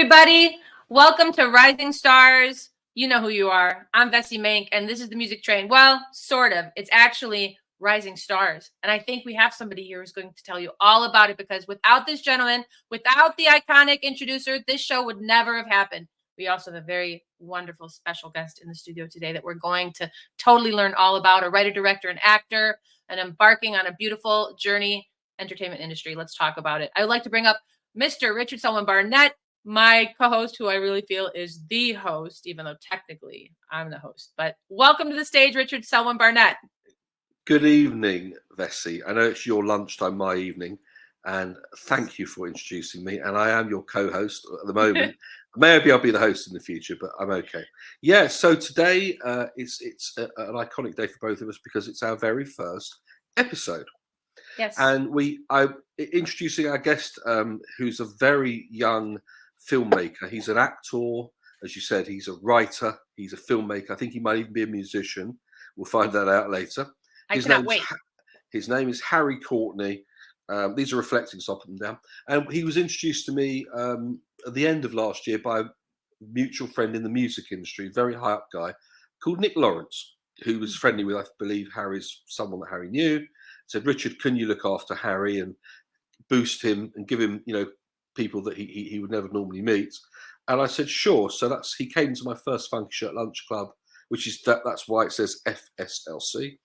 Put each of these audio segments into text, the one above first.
everybody. Welcome to Rising Stars. You know who you are. I'm Vessy MInk, and this is the Music Train. Well, sort of. It's actually Rising Stars. And I think we have somebody here who's going to tell you all about it, because without this gentleman, without the iconic introducer, this show would never have happened. We also have a very wonderful special guest in the studio today that we're going to totally learn all about, a writer, director, and actor, and embarking on a beautiful journey, entertainment industry. Let's talk about it. I would like to bring up Mr. Richard Selwyn-Barnett, my co-host, who I really feel is the host, even though technically I'm the host. But welcome to the stage, Richard Selwyn-Barnett. Good evening, Vessy. I know it's your lunchtime, my evening, and thank you for introducing me. And I am your co-host at the moment. Maybe I'll be the host in the future, but I'm okay. Yeah, so today it's an iconic day for both of us because it's our very first episode. Yes. And I'm introducing our guest, who's a very young filmmaker. He's an actor, as you said. He's a writer. He's a filmmaker. I think he might even be a musician. We'll find that out later. I cannot wait. His name is Harry COURTNEY. These are reflecting, so I'll put them down. And he was introduced to me at the end of last year by a mutual friend in the music industry, very high up guy called Nick Lawrence, who was friendly with, I believe, someone that Harry knew. Said, Richard, can you look after Harry and boost him and give him, people that he would never normally meet? And I said, sure. So he came to my first Funky Shirt Lunch Club, which is that's why it says FSLC.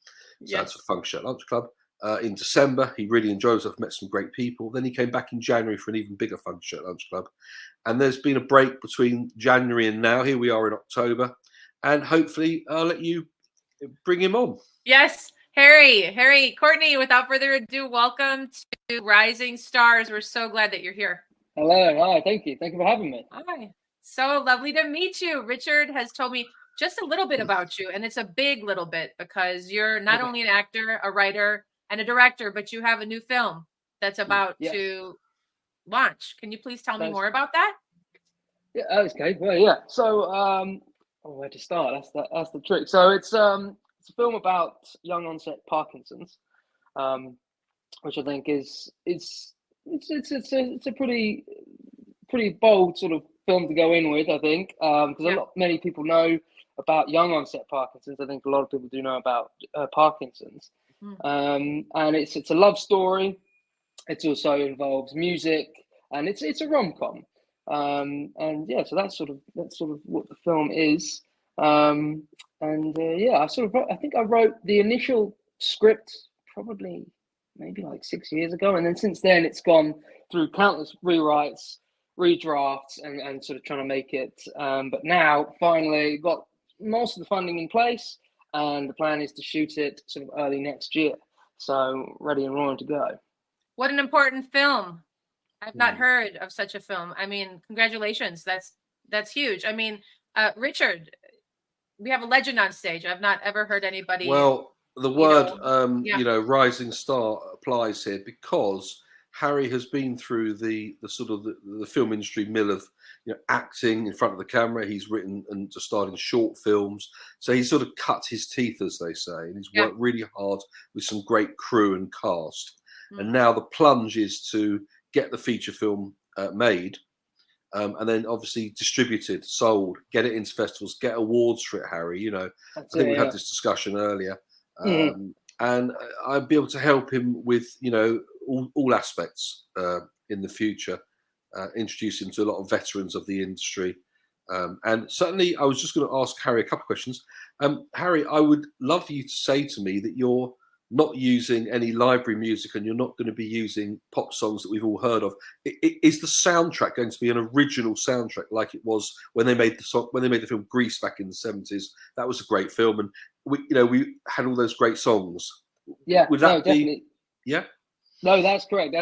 So that's a Funky Shirt Lunch Club. In December, he really enjoyed himself, met some great people. Then he came back in January for an even bigger Funky Shirt Lunch Club. And there's been a break between January and now. Here we are in October. And hopefully I'll let you bring him on. Yes. Harry COURTNEY, without further ado, welcome to Rising Stars. We're so glad that you're here. Hello. Hi. Thank you for having me. Hi. So lovely to meet you. Richard has told me just a little bit about you, and it's a big little bit, because you're not only an actor, a writer, and a director, but you have a new film that's about to launch. Can you please tell me more about that? Yeah. Okay. Well, yeah. So, where to start? That's the trick. So it's a film about young onset Parkinson's, which I think is a pretty bold sort of film to go in with. I think because many people know about young onset Parkinson's. I think a lot of people do know about Parkinson's, and it's a love story. It also involves music, and it's a rom-com, and yeah, so that's sort of what the film is. I think I wrote the initial script probably maybe like 6 years ago, and then since then it's gone through countless rewrites, redrafts, and sort of trying to make it. But now finally got most of the funding in place, and the plan is to shoot it sort of early next year. So ready and roaring to go. What an important film! I've not heard of such a film. I mean, congratulations. That's huge. I mean, Richard, we have a legend on stage. I've not ever heard anybody. Well, the word, rising star applies here, because Harry has been through the sort of the film industry mill of acting in front of the camera. He's written and starred in short films, so he's sort of cut his teeth, as they say, and he's worked really hard with some great crew and cast. And now the plunge is to get the feature film made. And then obviously distributed, sold, get it into festivals, get awards for it, Harry. I think we had this discussion earlier. And I'd be able to help him with, all aspects in the future, introduce him to a lot of veterans of the industry. And certainly I was just going to ask Harry a couple of questions. Harry, I would love for you to say to me that you're not using any library music and you're not going to be using pop songs that we've all heard of. Is the soundtrack going to be an original soundtrack like it was when they made the film Grease back in the 70s? That was a great film, and we had all those great songs. Yeah, would that be? Definitely. Yeah. No, that's correct.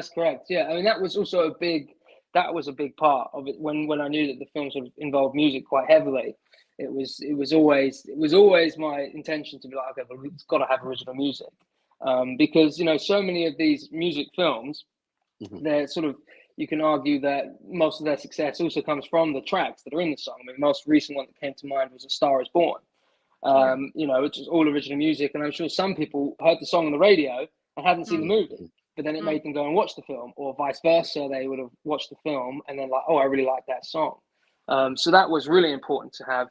Yeah, I mean that was also a big part of it when I knew that the film sort of involved music quite heavily. It was always my intention to be like, okay, well, it's got to have original music. Because so many of these music films, they're sort of, you can argue that most of their success also comes from the tracks that are in the song. I mean, the most recent one that came to mind was A Star Is Born. Which is all original music, and I'm sure some people heard the song on the radio and hadn't seen the movie. but then it made them go and watch the film, or vice versa. They would have watched the film and then like, oh, I really like that song. So that was really important to have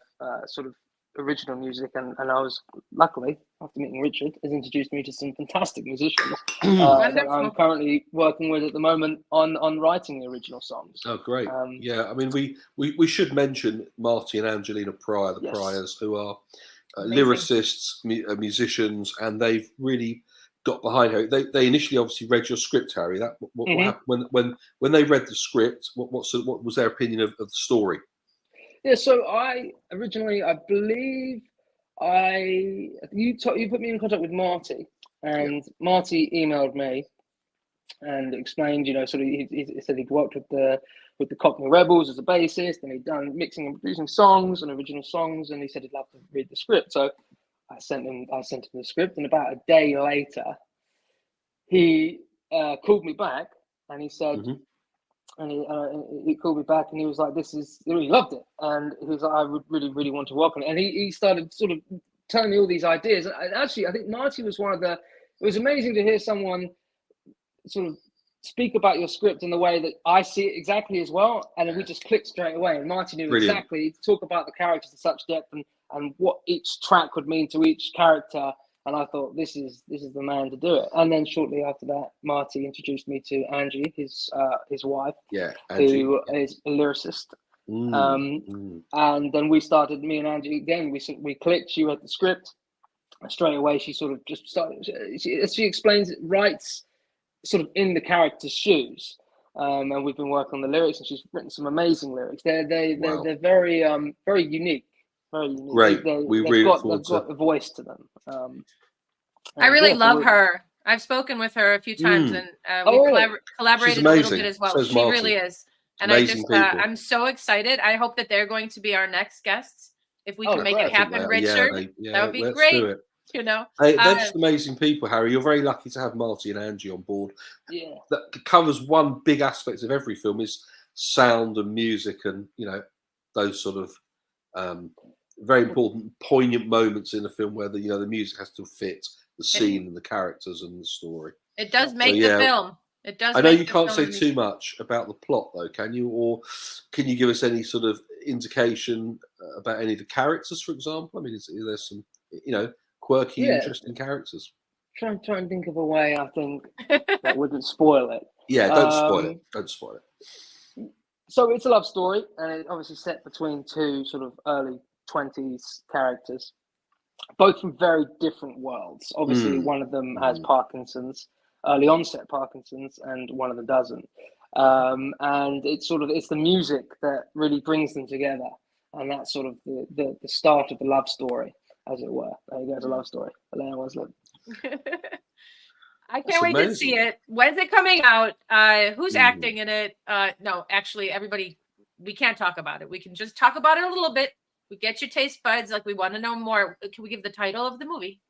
sort of original music, and I was luckily, after meeting Richard, has introduced me to some fantastic musicians that I'm currently working with at the moment on writing the original songs. Oh, great! Yeah, I mean, we should mention Marty and Angelina Pryor, the Pryors, who are lyricists, musicians, and they've really got behind her. They initially obviously read your script, Harry. That what happened when they read the script? What was their opinion of the story? Yeah, so I believe you put me in contact with Marty, and Marty emailed me and explained, sort of he said he'd worked with the COURTNEY Rebels as a bassist, and he'd done mixing and producing songs and original songs, and he said he'd love to read the script. So I sent him the script, and about a day later, he called me back, and he said. And he called me back and he was like, he really loved it. And he was like, I would really, really want to work on it. And he started sort of telling me all these ideas. And actually, I think Marty was it was amazing to hear someone sort of speak about your script in the way that I see it exactly as well. And then we just clicked straight away. And Marty knew exactly to talk about the characters in such depth and what each track would mean to each character. And I thought, this is the man to do it. And then shortly after that, Marty introduced me to Angie, his wife, Angie, who is a lyricist. And then we started, me and Angie again. We clicked. She read the script straight away. She sort of just started. She explains it, writes sort of in the character's shoes. And we've been working on the lyrics, and she's written some amazing lyrics. They're very very unique. Great. They've got a voice to them. I really love her. I've spoken with her a few times, and we've collaborated a little bit as well. She really is. And I'm so excited. I hope that they're going to be our next guests. If we can make it happen, Richard, that would be great. They're just amazing people, Harry. You're very lucky to have Marty and Angie on board. Yeah. That covers one big aspect of every film is sound and music, and those sort of very important, poignant moments in a film where the music has to fit the scene and the characters and the story. It does make the film. It does. I know you can't say too much about the plot, though, can you? Or can you give us any sort of indication about any of the characters, for example? I mean, is there some, quirky, interesting characters? Try and think of a way, I think, that wouldn't spoil it. Yeah, don't spoil it. Don't spoil it. So it's a love story, and it's obviously set between two sort of early 20s characters, both from very different worlds. Obviously, one of them has Parkinson's, early onset Parkinson's, and one of them doesn't. And it's the music that really brings them together, and that's sort of the start of the love story, as it were. There you go, it's a love story. I can't wait to see it. When's it coming out? Who's acting in it? No, actually, everybody, we can't talk about it. We can just talk about it a little bit. We get your taste buds. Like, we want to know more. Can we give the title of the movie?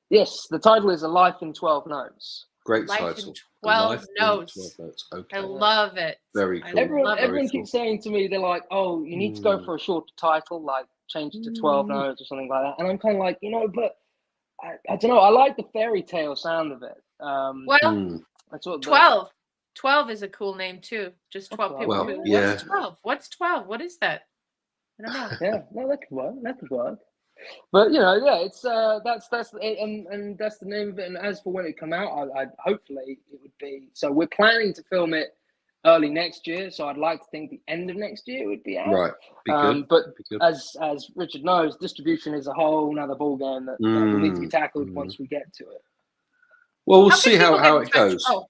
Yes, the title is A Life in 12 Notes. Great Life title. In 12 Notes. 12 Notes. Okay. I love it. Very cool. Everyone keeps saying to me, they're like, oh, you need to go for a shorter title, like change it to 12 Notes or something like that. And I'm kind of like, but I don't know. I like the fairy tale sound of it. That's what 12. 12 is a cool name too. Just 12 people. Well, yeah. What's 12? What's 12? What is that? I don't know. Yeah, no, that could work. But it's that's it, and that's the name of it. And as for when it come out, I hopefully it would be. So we're planning to film it early next year. So I'd like to think the end of next year it would be out. Right. Be good. But as Richard knows, distribution is a whole nother ball game that will need to be tackled once we get to it. Well, we'll see how it goes. Oh.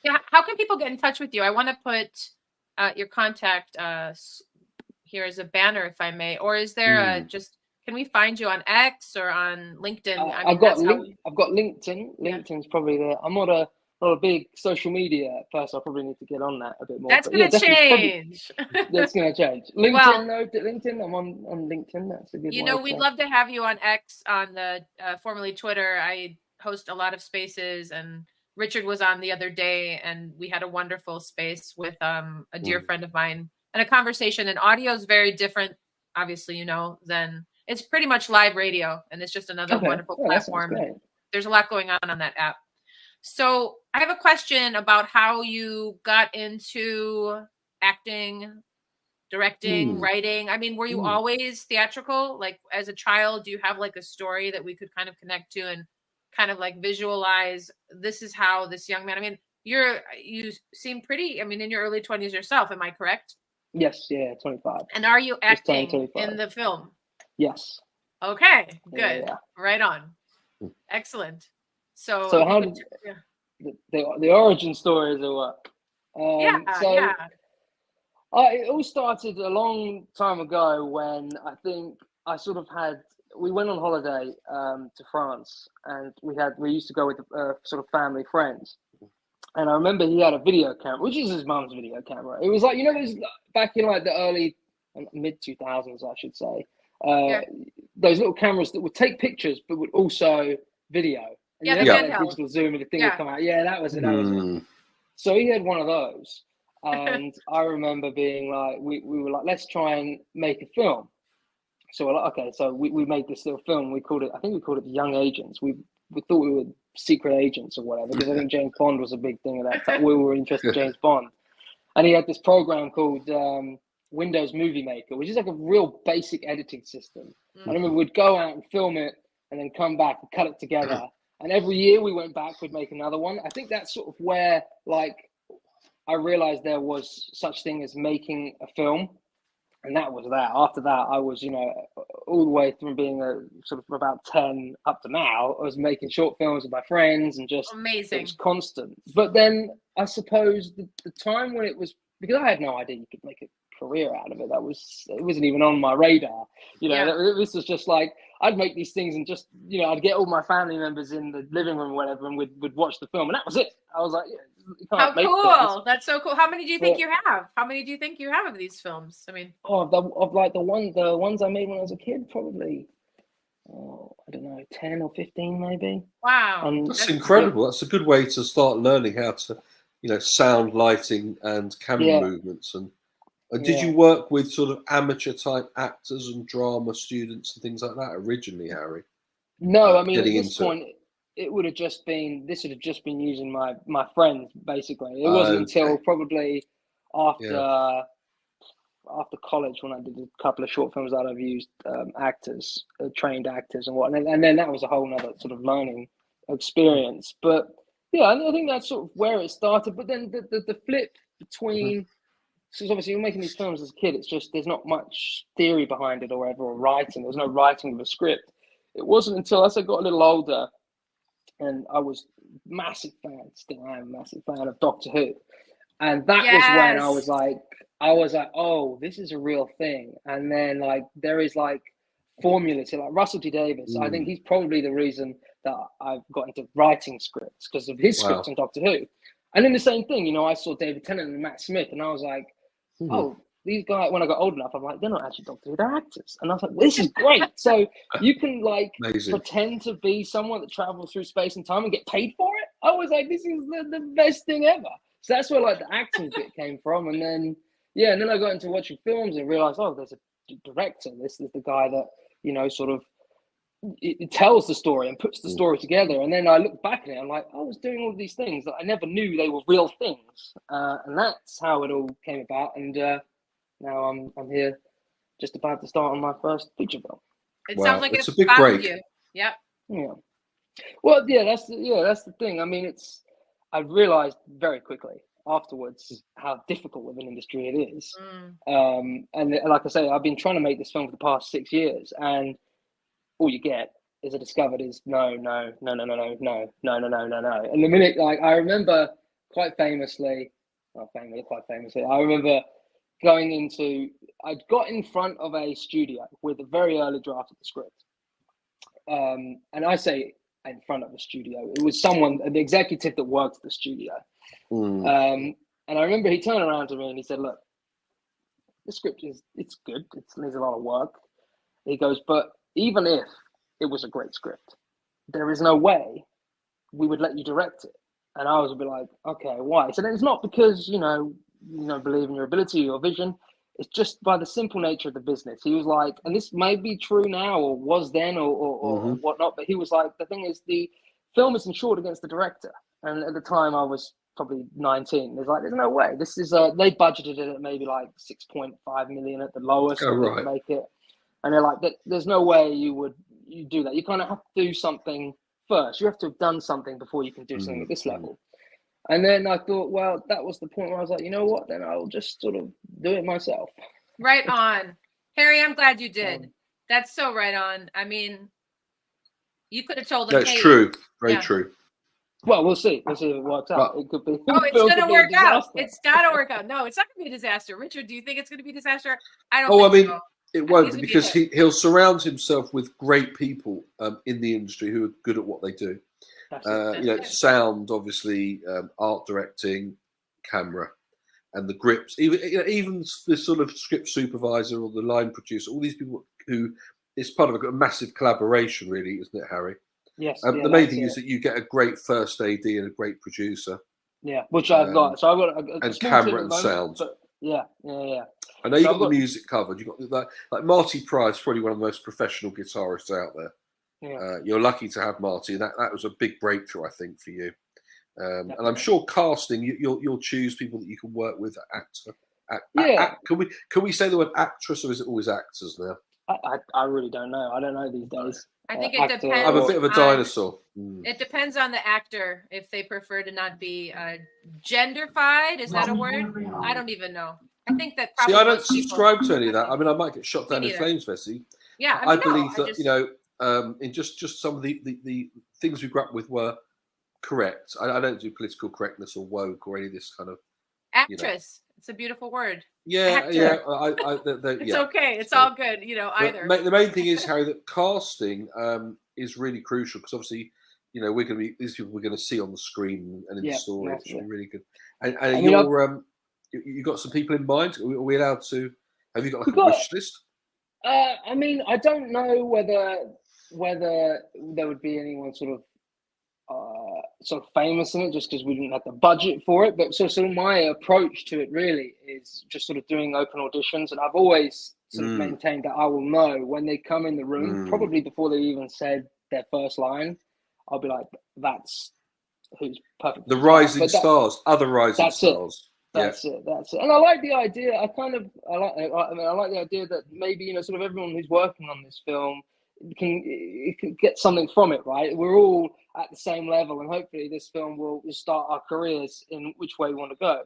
Yeah. How can people get in touch with you? I want to put your contact here as a banner, if I may. Or is there can we find you on X or on LinkedIn? I've got LinkedIn. LinkedIn's probably the. I'm not a big social media person. I probably need to get on that a bit more. That's going to change. That's going to change. LinkedIn. I'm on LinkedIn. That's a good one. We'd love to have you on X, on the formerly Twitter. I host a lot of spaces, and Richard was on the other day, and we had a wonderful space with a dear friend of mine, and a conversation. And audio is very different, obviously, than it's pretty much live radio, and it's just another wonderful platform. There's a lot going on that app. So I have a question about how you got into acting, directing, writing. I mean, were you always theatrical? Like as a child, do you have like a story that we could kind of connect to and kind of like visualize, this is how this young man, I mean, you seem pretty, I mean, in your early 20s yourself, am I correct? Yes, yeah, 25. And are you acting in the film? Yes. Okay, good. Yeah. Right on. Excellent. So how did the origin stories or what? It all started a long time ago when I think I sort of we went on holiday to France, and we used to go with sort of family friends. And I remember he had a video camera, which is his mum's video camera. It was like, you know, those back in like the early mid 2000s, I should say. Those little cameras that would take pictures but would also video. And you had like digital zoom and the thing would come out. Yeah, that was it. That was it. So he had one of those. And I remember being like, we were like, let's try and make a film. So we're like, okay, so we made this little film. I think we called it The Young Agents. We thought we were secret agents or whatever, because I think James Bond was a big thing at that time. We were interested in James Bond. And he had this program called Windows Movie Maker, which is like a real basic editing system. I remember we'd go out and film it and then come back and cut it together. And every year we went back, we'd make another one. I think that's sort of where, like, I realized there was such thing as making a film. And that was that. After that, I was, you know, all the way from being sort of about 10 up to now, I was making short films with my friends and just amazing. It was constant. But then I suppose the time when it was, because I had no idea you could make a career out of it. It wasn't even on my radar. You know, this was just like, I'd make these things and just, you know, I'd get all my family members in the living room or whatever, and we'd watch the film, and that was it. I was like, you can't how make cool. things. That's so cool. How many do you think you have? How many do you think you have of these films? I mean, of like the ones I made when I was a kid, probably, I don't know, 10 or 15 maybe. Wow. That's incredible. That's a good way to start learning how to, you know, sound, lighting and camera movements. And did you work with sort of amateur type actors and drama students and things like that originally, Harry? No, I mean, at this point, this would have just been using my friends, basically. It wasn't until probably after college when I did a couple of short films that I've used actors, trained actors and whatnot. And then that was a whole nother sort of learning experience. But yeah, I think that's sort of where it started. But then the flip between, so obviously you're making these films as a kid, it's just, there's not much theory behind it or whatever, or writing. There's no writing of a script. It wasn't until as I got a little older, and I was still am a massive fan of Doctor Who. And that was when I was like, oh, this is a real thing. And then like, there is like formulas, so like Russell T Davies, I think he's probably the reason that I've got into writing scripts, because of his scripts on Doctor Who. And then the same thing, you know, I saw David Tennant and Matt Smith, and I was like, oh, these guys, when I got old enough, I'm like, they're not actually Doctor Who, they're actors. And I was like, this is great. So you can like pretend to be someone that travels through space and time and get paid for it. I was like, this is the best thing ever. So that's where like the acting bit came from. And then, and then I got into watching films and realized, oh, there's a director. This is the guy that, you know, sort of, it tells the story and puts the story together. And then I look back at it, I'm like, I was doing all these things that I never knew they were real things. And that's how it all came about. And now I'm here just about to start on my first feature film. It sounds like it's a big break. Yeah. Well, that's the thing. I mean, I realized very quickly afterwards how difficult of an industry it is. And like I say, I've been trying to make this film for the past 6 years, and all you get is discovered is no. And the minute, like, I remember quite famously, I remember I'd got in front of a studio with a very early draft of the script. And I say in front of a studio, it was an executive that worked at the studio. And I remember he turned around to me and he said, look, the script it's good. It needs a lot of work. He goes, but even if it was a great script, there is no way we would let you direct it. And I was a bit like, okay, why? So then it's not because, you know, believe in your ability or vision. It's just by the simple nature of the business. He was like, and this may be true now or was then or whatnot, but he was like, the thing is, the film is insured against the director. And at the time, I was probably 19. There's no way. This is they budgeted it at maybe like 6.5 million at the lowest to make it, and they're like, there's no way you do that. You kind of have to do something first. You have to have done something before you can do something at this level. And then I thought, well, that was the point where I was like, you know what? Then I'll just sort of do it myself. Right on, Harry. I'm glad you did. That's so right on. I mean, you could have told them. That's true. Very true. Well, we'll see. We'll see if it works out. It could be. Oh, it's going to work out. It's got to work out. No, it's not going to be a disaster. Richard, do you think it's going to be a disaster? I don't. Oh, I mean, it won't, because he'll surround himself with great people in the industry who are good at what they do. Sound, obviously, art directing, camera, and the grips. Even the sort of script supervisor or the line producer. All these people who it's part of a massive collaboration, really, isn't it, Harry? Yes. The main thing is that you get a great first AD and a great producer. Yeah, which I've got. So I've got and camera and sound. Yeah. I know you got the music covered. You got that. Like Marty Price, probably one of the most professional guitarists out there. Yeah. You're lucky to have Marty. That was a big breakthrough, I think, for you. And I'm sure casting, you'll choose people that you can work with. Can we say the word actress, or is it always actors now? I really don't know. I don't know these days. I think it depends. I'm a bit of a dinosaur. It depends on the actor if they prefer to not be genderfied. Is that a word? I don't even know. I think that probably. See, I don't subscribe to any of that. I mean, I might get shot down in flames, Vessy. Yeah, I believe that in just some of the things we grew up with were correct. I don't do political correctness or woke or any of this kind of actress. It's a beautiful word. Yeah. It's okay. It's all good. Either. The main thing is, Harry, that casting is really crucial, because obviously, we're going to be these people we're going to see on the screen and in the story. It's really good. And you got some people in mind. Are we allowed to? Have you got a wish list? I mean, I don't know whether there would be anyone sort of famous in it, just because we didn't have the budget for it. But sort of my approach to it really is just sort of doing open auditions, and I've always sort of maintained that I will know when they come in the room, probably before they even said their first line. I'll be like, that's who's perfect. The rising stars, other rising stars. That's it. And I like the idea. I like the idea that maybe sort of everyone who's working on this film can get something from it, right? We're all at the same level, and hopefully this film will start our careers in which way we want to go.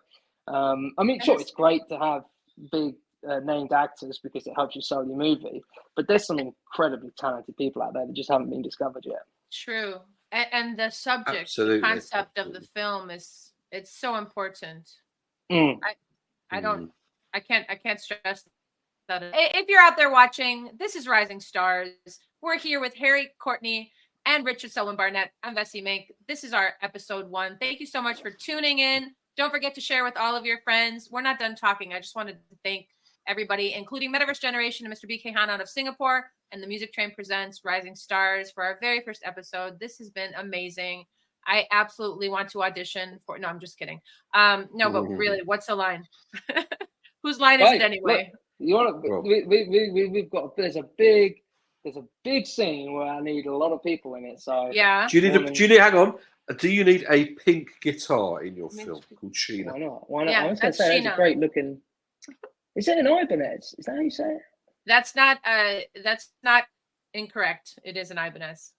I mean, sure, it's great to have big named actors because it helps you sell your movie, but there's some incredibly talented people out there that just haven't been discovered yet. True. And the subject, the concept of the film it's so important. I can't stress that. If you're out there watching, this is Rising Stars. We're here with Harry, Courtney, and Richard Selwyn-Barnett. I'm Vessy MInk. This is our episode 1. Thank you so much for tuning in. Don't forget to share with all of your friends. We're not done talking. I just wanted to thank everybody, including Metaverse Generation and Mr. BK Han out of Singapore, and the Music Train presents Rising Stars for our very first episode. This has been amazing. I absolutely want to audition for. No, I'm just kidding. But really, what's the line? Whose line is it anyway? Look, we've got. There's a big scene where I need a lot of people in it. So yeah. Do you need? Hang on. Do you need a pink guitar in your film called Sheena? Why not? Yeah, I was going to say that's a great looking. Is it an Ibanez? Is that how you say it? That's not incorrect. It is an Ibanez.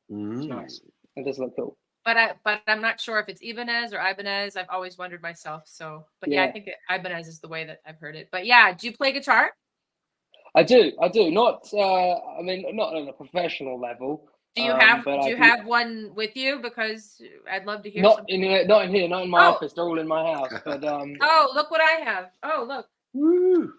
It's nice. It does look cool. But I'm not sure if it's Ibanez or Ibanez. I've always wondered myself. So, but yeah, I think Ibanez is the way that I've heard it. But yeah, do you play guitar? I do. Not. I mean, not on a professional level. Do you have one with you? Because I'd love to hear. Not in here. Not in my office. They're all in my house. But Oh, look what I have. Oh, look. Woo.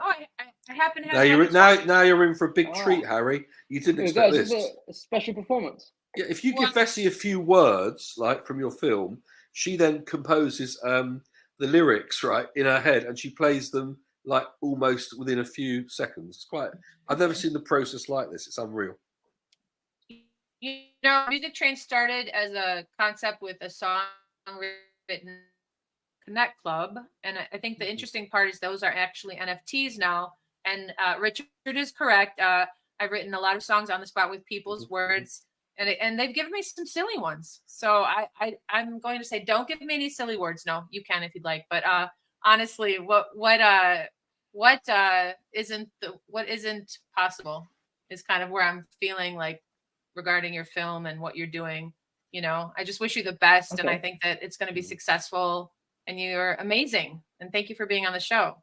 Oh, I happen to have. Now you're in for a big treat, Harry. You didn't expect this. A special performance. Yeah, if you give Vessy a few words, like from your film, she then composes the lyrics right in her head, and she plays them like almost within a few seconds. I've never seen the process like this. It's unreal. Music Train started as a concept with a song written Connect Club, and I think the interesting part is those are actually NFTs now. And Richard is correct. I've written a lot of songs on the spot with people's words. and they've given me some silly ones. So I'm going to say, don't give me any silly words. No, you can if you'd like. But honestly, what isn't possible is kind of where I'm feeling like regarding your film and what you're doing. You know, I just wish you the best, and I think that it's going to be successful. And you're amazing. And thank you for being on the show.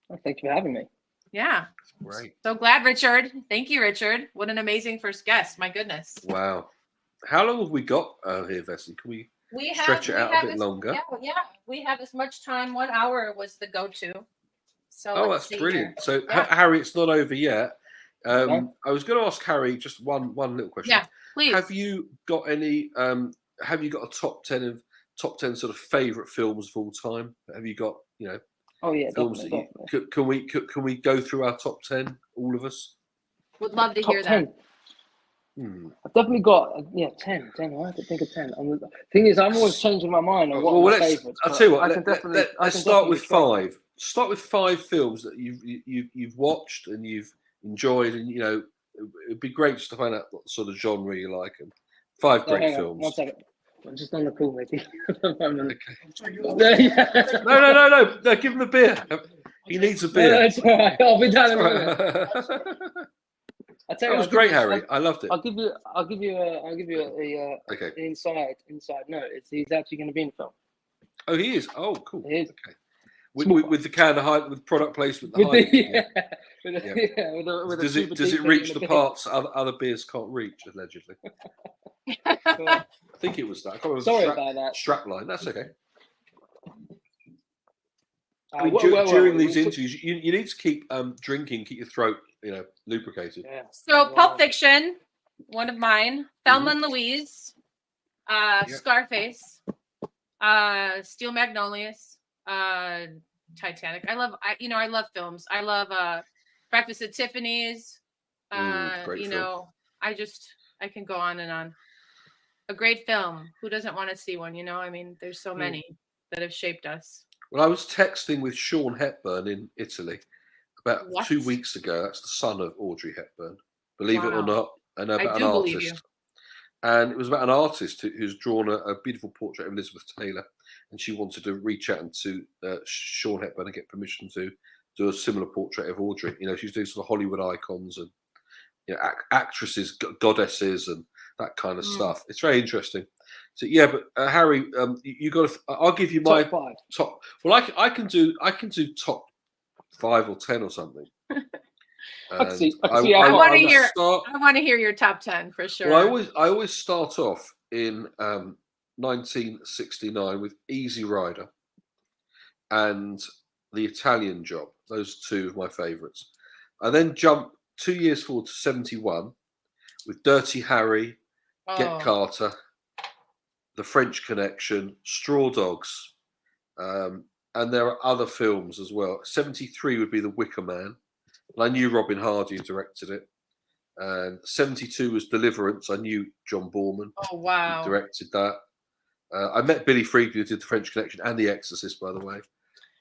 Well, thank you for having me. Yeah. Great. So glad, Richard. Thank you, Richard. What an amazing first guest. My goodness. Wow. How long have we got here, Vessy? Can we stretch it out a bit longer? Yeah. We have as much time. 1 hour was the go-to. So that's brilliant. Here. So Harry, it's not over yet. I was going to ask Harry just one little question. Yeah, please. Have you got any? Have you got a top 10 sort of favorite films of all time? Have you got Oh yeah, films definitely. Can we go through our top 10, all of us? Would love to hear that. I've definitely got 10. I have to think of 10. The thing is, I'm always changing my mind on what my favorites. I'll tell you what. Let's start with 5. Start with 5 films that you've watched and you've enjoyed, and it'd be great just to find out what sort of genre you like, and 5 great films. 1 second. I'm just on the call, maybe. Okay. No. Give him a beer. He needs a beer. No, it's all right. I'll be down in a minute. That was great, Harry. I loved it. I'll give you an inside note. He's actually going to be in the film. Oh, he is. Oh, cool. He is. Okay. With the can of hype, with product placement. Does it reach the parts other beers can't reach? Allegedly. I think it was that. I can't remember. Sorry about that. Strap line. That's okay. During these interviews, you need to keep drinking, keep your throat, lubricated. Yeah. So, Pulp Fiction, one of mine. Thelma and Louise, Scarface, Steel Magnolias, Titanic. I love films. I love Breakfast at Tiffany's. Great film. I can go on and on. A great film. Who doesn't want to see one? I mean, there's so many that have shaped us. Well, I was texting with Sean Hepburn in Italy about 2 weeks ago. That's the son of Audrey Hepburn. Believe it or not, and about an artist. And it was about an artist who's drawn a beautiful portrait of Elizabeth Taylor, and she wanted to reach out to Sean Hepburn and get permission to do a similar portrait of Audrey. She's doing sort of Hollywood icons and actresses, goddesses, and that kind of stuff. It's very interesting. So but Harry, you got. I'll give you my top. Well, I can do top 5 or 10 or something. I want to hear your top 10 for sure. Well, I always start off in 1969 with Easy Rider and The Italian Job. Those 2 of my favourites. I then jump 2 years forward to 71 with Dirty Harry, Get Carter, The French Connection, Straw Dogs, and there are other films as well. 73 would be The Wicker Man. And I knew Robin Hardy directed it. And 72 was Deliverance. I knew John Boorman. Oh, wow. Directed that. I met Billy Freakley, who did The French Connection and The Exorcist, by the way.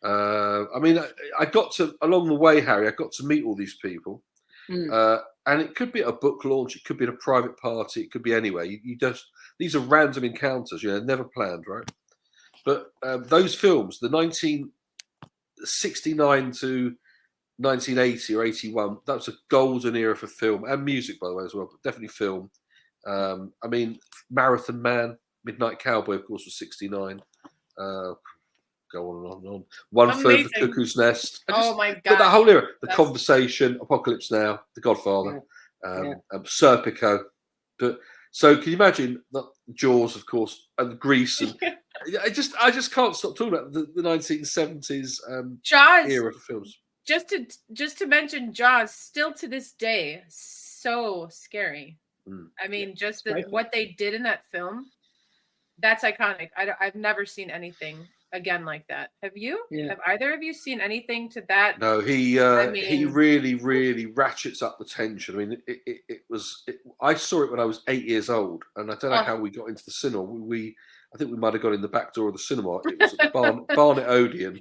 I mean, I got to, along the way, Harry, I got to meet all these people. And it could be at a book launch. It could be at a private party. It could be anywhere. These are random encounters, never planned, right? But those films, the 1969 to 1980 or 81, that was a golden era for film and music, by the way, as well, but definitely film. I mean, Marathon Man, Midnight Cowboy, of course, was 69. Go on and on and on. One Third of the Cuckoo's Nest. My God. But that whole era, The Conversation, Apocalypse Now, The Godfather, Serpico. So can you imagine that Jaws, of course, and Grease, and I just can't stop talking about the 1970s Jaws era of films. Just to mention Jaws, still to this day, so scary. I mean, what they did in that film, that's iconic. I've never seen anything again like that. Have you? Yeah. Have either of you seen anything to that? No, he really, really ratchets up the tension. I mean, I saw it when I was 8 years old, and I don't know how we got into the cinema. I think we might have got in the back door of the cinema. It was at the Barnet Odeon,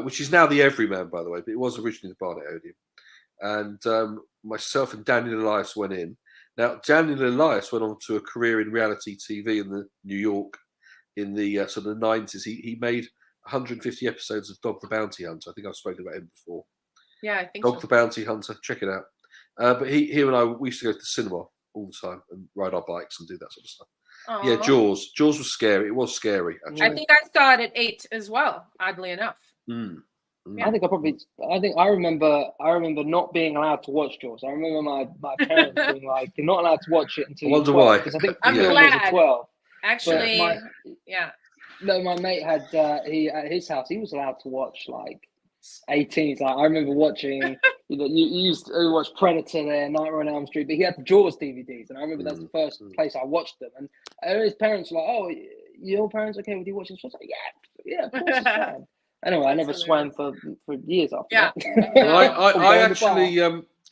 which is now the Everyman, by the way, but it was originally the Barnet Odeon. And myself and Daniel Elias went in, Now, Daniel Elias went on to a career in reality TV in New York in the sort of 90s. He made 150 episodes of Dog the Bounty Hunter. I think I've spoken about him before. Yeah, I think Dog so. the Bounty Hunter, check it out. But he and I, we used to go to the cinema all the time and ride our bikes and do that sort of stuff. Aww. Yeah, Jaws. Jaws was scary. It was scary, actually. I think I saw it at 8 as well, oddly enough. I think I remember not being allowed to watch Jaws. I remember my parents being like, "You're not allowed to watch it until you're 12." why. Because I think I'm the film glad. was at 12. Actually, No, my mate had he at his house. He was allowed to watch like 18. It's like I remember watching. You used to watch Predator there, Nightmare on Elm Street, but he had the Jaws DVDs, and I remember that's the first place I watched them. And his parents were like, "Oh, your parents okay with you watching?" So I was like, "Yeah, of course it's fine." Anyway, I never swam for years after that. Well, I actually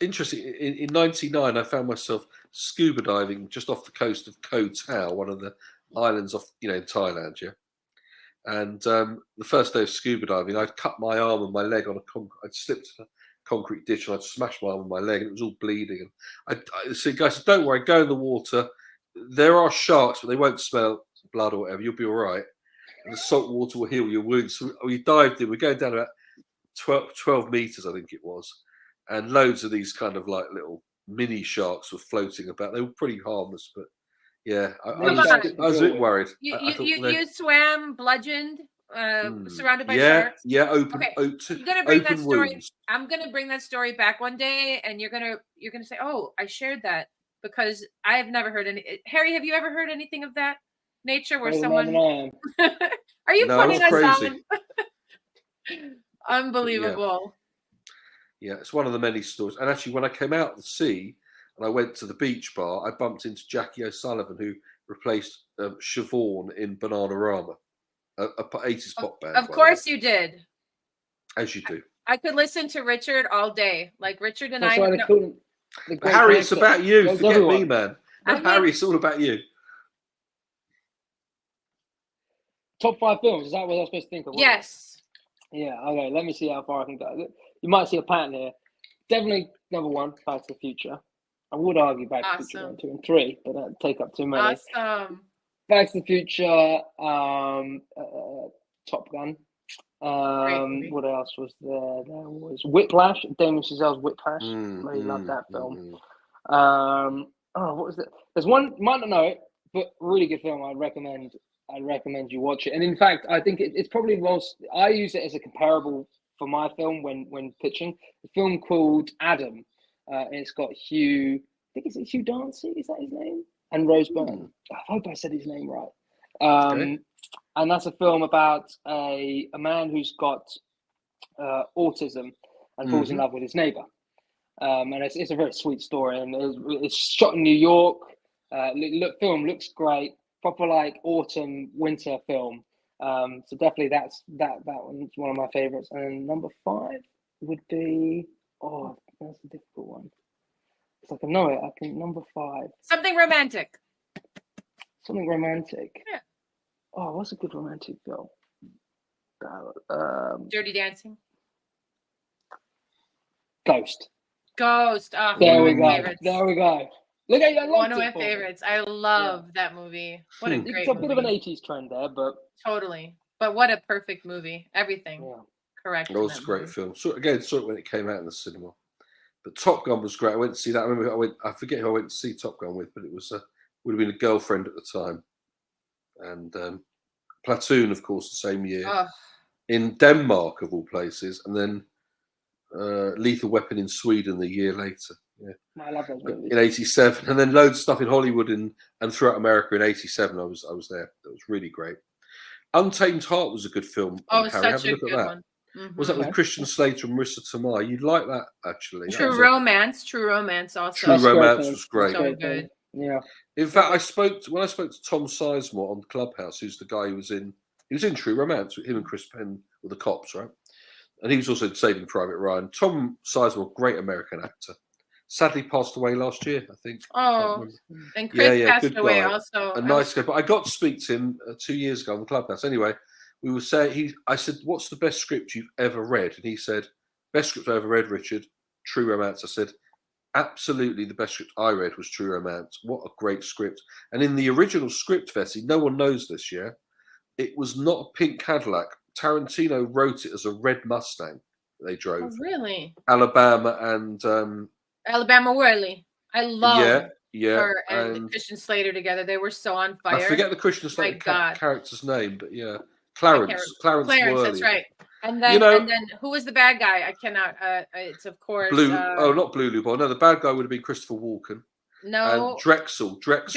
interesting. In '99, I found myself scuba diving just off the coast of Koh Tao, one of the islands off in Thailand. Yeah. And the first day of scuba diving, I'd cut my arm and my leg on I'd slipped in a concrete ditch and I'd smashed my arm and my leg and it was all bleeding. And I said, guys, don't worry, go in the water. There are sharks, but they won't smell blood or whatever. You'll be all right. And the salt water will heal your wounds. So we dived in. We're going down about 12 meters, I think it was. And loads of these kind of like little mini sharks were floating about. They were pretty harmless, but yeah, I was a bit worried. You swam bludgeoned, surrounded by sharks. Yeah, open. Okay. I'm gonna bring that story. Wounds. I'm gonna bring that story back one day, and you're gonna say, "Oh, I shared that," because I have never heard any. Harry, have you ever heard anything of that nature where someone? Are you putting us on? Unbelievable. Yeah, it's one of the many stories. And actually, when I came out of the sea and I went to the beach bar, I bumped into Jackie O'Sullivan, who replaced Siobhan in Bananarama, a 80s pop band. Of course you did. As you do. I could listen to Richard all day. Like Richard and Harry, it's about you. Forget me, man. No, Harry, it's all about you. Top 5 films, is that what I was supposed to think of? Yes. Yeah, okay, let me see how far I can go. You might see a pattern here. Definitely number 1, Back to the Future. I would argue Back to the Future 1, 2, and 3, but that'd take up too many. Awesome. Back to the Future, Top Gun. What else was there? There was Whiplash, Damien Chazelle's Whiplash. Really loved that film. What was it? There's one, you might not know it, but really good film. I'd recommend you watch it. And in fact, I think it's probably I use it as a comparable for my film when pitching. A film called Adam. It's got Hugh Dancy, is that his name? And Rose Byrne. I hope I said his name right. And that's a film about a man who's got autism and falls in love with his neighbor. And it's a very sweet story. And it's shot in New York. Film looks great. Proper like autumn winter film. So definitely that one's one of my favorites. And number 5 would be that's a difficult one. It's like I know it. Number 5. Something romantic. Yeah. Oh, what's a good romantic film? Dirty Dancing. Ghost. Oh, there we go. Look at you. One of my favorites. I love that movie. What a great movie. It's a bit of an 80s trend there, but totally. But what a perfect movie. Everything correct. It was a great film. So again, saw it when it came out in the cinema. But Top Gun was great. I went to see that. I remember I forget who I went to see Top Gun with, but it was would have been a girlfriend at the time. And Platoon, of course, the same year in Denmark of all places, and then Lethal Weapon in Sweden the year later. Yeah, I love those movies. In '87, and then loads of stuff in Hollywood and throughout America in '87. I was there. That was really great. Untamed Heart was a good film. Oh, such a good one. Was that with Christian Slater and Marissa Tomei? You'd like that, actually. True Romance also. True Romance was great. So good. Yeah. In fact, when I spoke to Tom Sizemore on Clubhouse, who's the guy who was in True Romance with him and Chris Penn were the cops, right? And he was also in Saving Private Ryan. Tom Sizemore, great American actor. Sadly passed away last year, I think. Oh, and Chris passed away guy. also. A nice guy. But I got to speak to him 2 years ago on the Clubhouse. Anyway, we were saying, I said, what's the best script you've ever read? And he said, best script I ever read, Richard, True Romance. I said, absolutely the best script I read was True Romance. What a great script. And in the original script, Vessy, no one knows this, yeah? It was not a pink Cadillac. Tarantino wrote it as a red Mustang that they drove. Oh, really? Alabama and... Alabama Whirly. I love yeah, her and Christian Slater together. They were so on fire. I forget the Christian Slater character's name, but yeah. Clarence Whirly. That's right. And then, and then who was the bad guy? I cannot. It's of course not Blue Lube. No, the bad guy would have been Christopher Walken. No, and Drexel. That's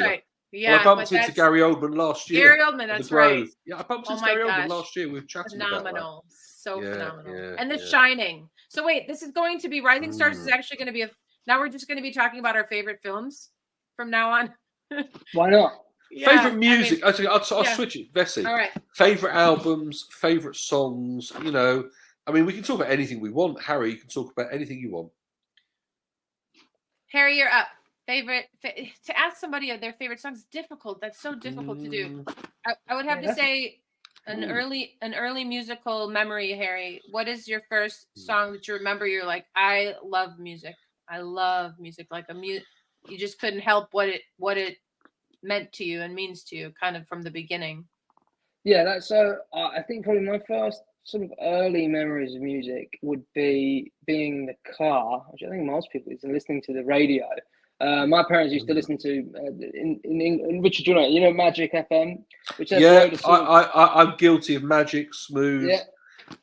right. Yeah, well, I bumped into Gary Oldman last year. Gary Oldman, that's right. Yeah, I bumped into Gary Oldman last year. We've chatted about that. So phenomenal. Yeah, and The Shining. So wait, this is going to be Rising Stars. Is actually going to be now we're just going to be talking about our favorite films from now on. Why not? Yeah, favorite music. I'll switch it, Vessy. All right. Favorite albums, favorite songs. You know, I mean, we can talk about anything we want. Harry, you can talk about anything you want. Harry, you're up. Favorite to ask somebody their favorite songs is difficult. That's so difficult to do. I would have to say an early musical memory, Harry. What is your first song that you remember? You're like, I love music. I love music. Like you just couldn't help what it meant to you and means to you, kind of from the beginning. Yeah, that's so. I think probably my first sort of early memories of music would be being in the car, which I think most people is, and listening to the radio. My parents used to listen to in Richard, you know Magic FM, which I'm guilty of Magic, Smooth,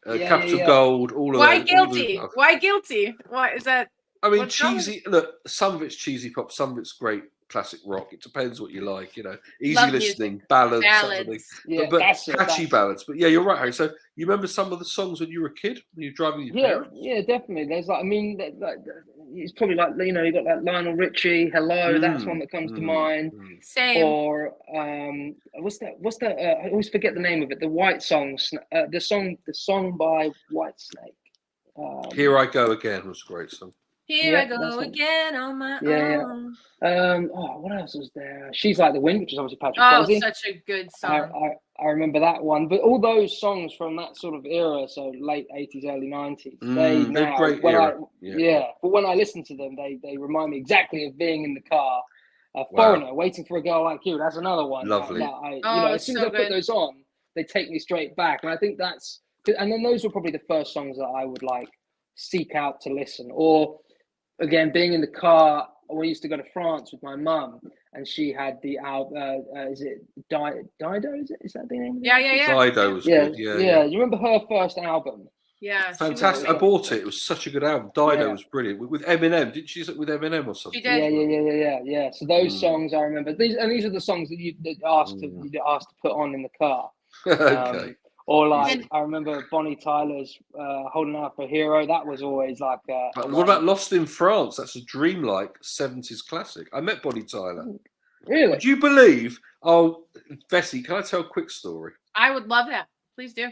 Capital Gold, all of Why guilty? Why guilty? Why is that? I mean, cheesy. Look, some of it's cheesy pop, some of it's great classic rock. It depends what you like, you know. Easy listening, ballads. But catchy ballads. But yeah, you're right, Harry. So you remember some of the songs when you were a kid, when you were driving your parents? Yeah, definitely. There's it's probably like, you know, you got like Lionel Richie, Hello. That's one that comes to mind. Same. Or what's that? I always forget the name of it. The White Songs. The song by Whitesnake. Here I Go Again was a great song. Here I go again on my own. What else was there? She's Like the Wind, which is obviously Patrick Swayze. Such a good song. I remember that one. But all those songs from that sort of era, so late 80s, early 90s, they're great era. But when I listen to them, they remind me exactly of being in the car. Foreigner, Waiting for a Girl Like You. That's another one. Lovely. As soon as I put those on, they take me straight back. And I think and then those were probably the first songs that I would like seek out to listen. Or again, being in the car, we used to go to France with my mum, and she had the album. Is it Dido? Is that the name? Yeah. Dido was good. Yeah. You remember her first album? Yeah, fantastic. I bought it. It was such a good album. Dido was brilliant with Eminem. Didn't she use it with Eminem or something? She did. Yeah. So those songs I remember. These are the songs that you'd asked to put on in the car. Okay. Or like, I remember Bonnie Tyler's Holding Out for a Hero. That was always like what about Lost in France? That's a dreamlike 70s classic. I met Bonnie Tyler. Really? Would you believe? Oh, Vessy, can I tell a quick story? I would love that. Please do.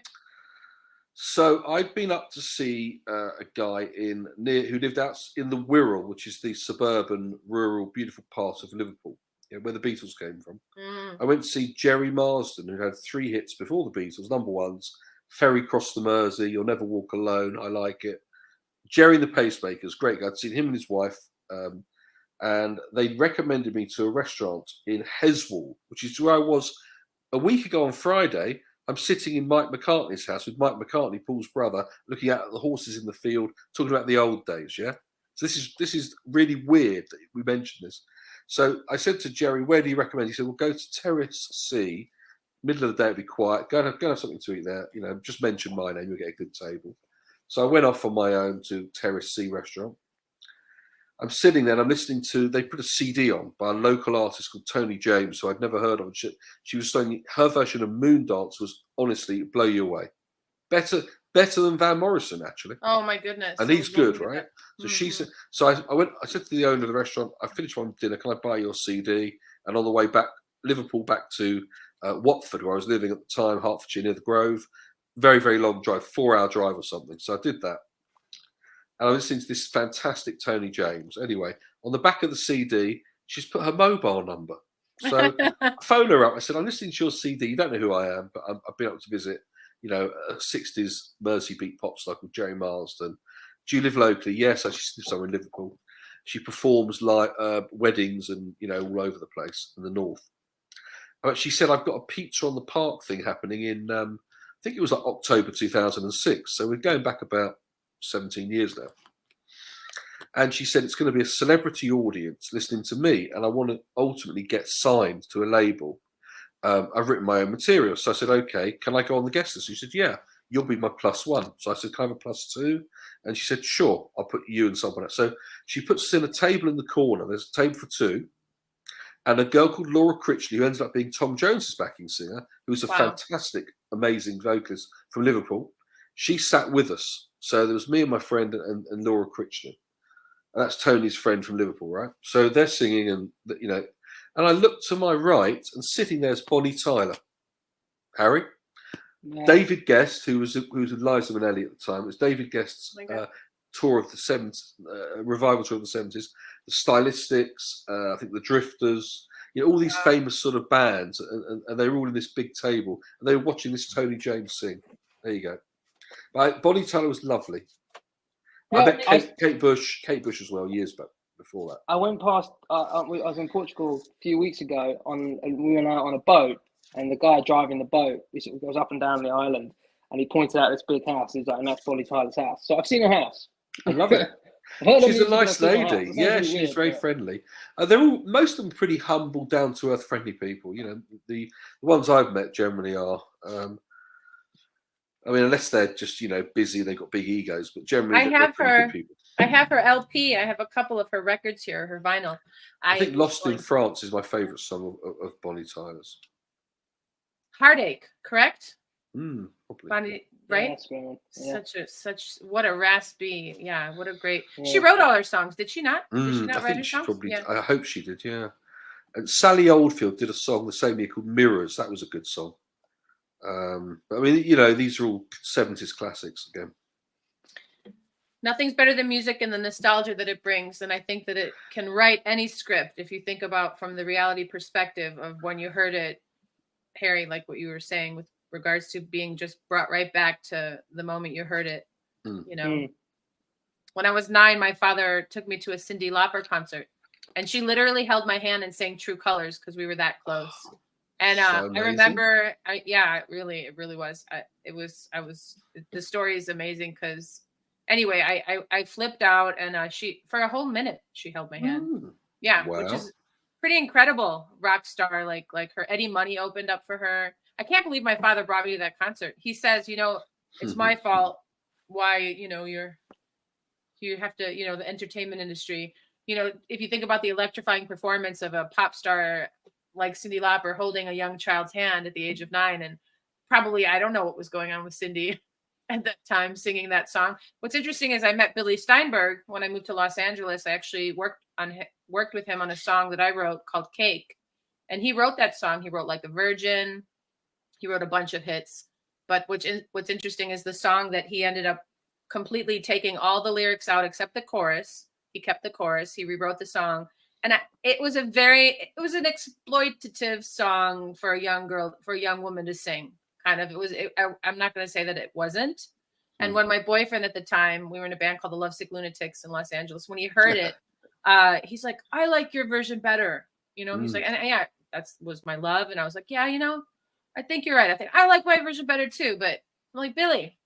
So I'd been up to see a guy who lived out in the Wirral, which is the suburban, rural, beautiful part of Liverpool, where the Beatles came from. I went to see Jerry Marsden, who had 3 hits before the Beatles. Number ones, Ferry Cross the Mersey, You'll Never Walk Alone, I Like It. Jerry and the Pacemakers, great guy. I'd seen him and his wife, and they recommended me to a restaurant in Heswall, which is where I was a week ago on Friday. I'm sitting in Mike McCartney's house with Mike McCartney, Paul's brother, looking at the horses in the field, talking about the old days, yeah? So this is really weird that we mentioned this. So I said to Jerry, where do you recommend? He said, well, go to Terrace C. Middle of the day, it'll be quiet. Go and have something to eat there. You know, just mention my name, you'll get a good table. So I went off on my own to Terrace C restaurant. I'm sitting there and I'm listening to, they put a CD on by a local artist called Tony James, who I'd never heard of. She was saying her version of Moondance was honestly blow you away. Better than Van Morrison, actually. Oh my goodness. And he's good, right? So she said, so I said to the owner of the restaurant, I finished my dinner, can I buy your CD? And on the way back, Liverpool back to Watford, where I was living at the time, Hertfordshire, near the Grove, very, very long drive, 4-hour drive or something. So I did that. And I was listening to this fantastic Tony James. Anyway, on the back of the CD, she's put her mobile number. So I phoned her up. I said, I'm listening to your CD. You don't know who I am, but I've been up to visit, you know, a 60s Mersey beat pop star called Jerry Marsden. Do you live locally? Yes, I just live somewhere in Liverpool. she performs like weddings and all over the place in the north. But she said, I've got a Pizza on the Park thing happening in I think it was like October 2006. So we're going back about 17 years now. And she said it's going to be a celebrity audience listening to me, and I want to ultimately get signed to a label. I've written my own material. So I said, okay, can I go on the guest list? She said, yeah, you'll be my +1. So I said, can I have a +2? And she said, sure, I'll put you and someone else. So she puts us in a table in the corner. There's a table for 2. And a girl called Laura Critchley, who ended up being Tom Jones's backing singer, who's a fantastic, amazing vocalist from Liverpool. She sat with us. So there was me and my friend and Laura Critchley. And that's Tony's friend from Liverpool, right? So they're singing and, and I looked to my right, and sitting there is Bonnie Tyler. Harry? Yeah. David Guest, who was with Liza Minnelli at the time. It was David Guest's tour of the 70s, revival tour of the 70s. The Stylistics, I think the Drifters, all these famous sort of bands, and they were all in this big table, and they were watching this Tony James sing. There you go. But Bonnie Tyler was lovely. I met Kate Bush as well years back before that. I went past. I was in Portugal a few weeks ago, and we went out on a boat, and the guy driving the boat goes up and down the island, and he pointed out this big house. He's like, and that's Bonnie Tyler's house. So I've seen her house. I love it. She's a nice lady. Yeah, she's very friendly. Most of them pretty humble, down to earth, friendly people. The ones I've met generally are. I mean, unless they're just busy, they've got big egos. But generally, I have her LP. I have a couple of her records here, her vinyl. I think "Lost in France" is my favourite song of Bonnie Tyler's. Heartache, correct? Probably. Bonnie, right? Yeah. What a raspy, what a great. Yeah. She wrote all her songs, did she not? Did she not write her songs? I hope she did. Yeah. And Sally Oldfield did a song the same year called "Mirrors." That was a good song. But I mean, these are all 70s classics again. Nothing's better than music and the nostalgia that it brings. And I think that it can write any script. If you think about from the reality perspective of when you heard it, Harry, like what you were saying with regards to being just brought right back to the moment you heard it. When I was 9, my father took me to a Cyndi Lauper concert, and she literally held my hand and sang True Colors because we were that close. And I remember, it really was. The story is amazing because anyway, I flipped out, and she, for a whole minute, she held my hand. Yeah. Wow. Which is pretty incredible. Rock star, like her. Eddie Money opened up for her. I can't believe my father brought me to that concert. He says, it's my fault. Why, you have to, the entertainment industry, if you think about the electrifying performance of a pop star like Cyndi Lauper holding a young child's hand at the age of 9, and probably, I don't know what was going on with Cyndi at that time singing that song. What's interesting is I met Billy Steinberg when I moved to Los Angeles. I actually worked with him on a song that I wrote called Cake. And he wrote that song. He wrote Like a Virgin. He wrote a bunch of hits. But what's interesting is the song that he ended up completely taking all the lyrics out except the chorus. He kept the chorus. He rewrote the song. And it was an exploitative song for a young woman to sing. Kind of. I'm not going to say that it wasn't. And when my boyfriend at the time, we were in a band called the Lovesick Lunatics in Los Angeles. When he heard it, he's like, I like your version better. He's like, and that was my love. And I was like, yeah, I think you're right. I like my version better too. But I'm like, Billy,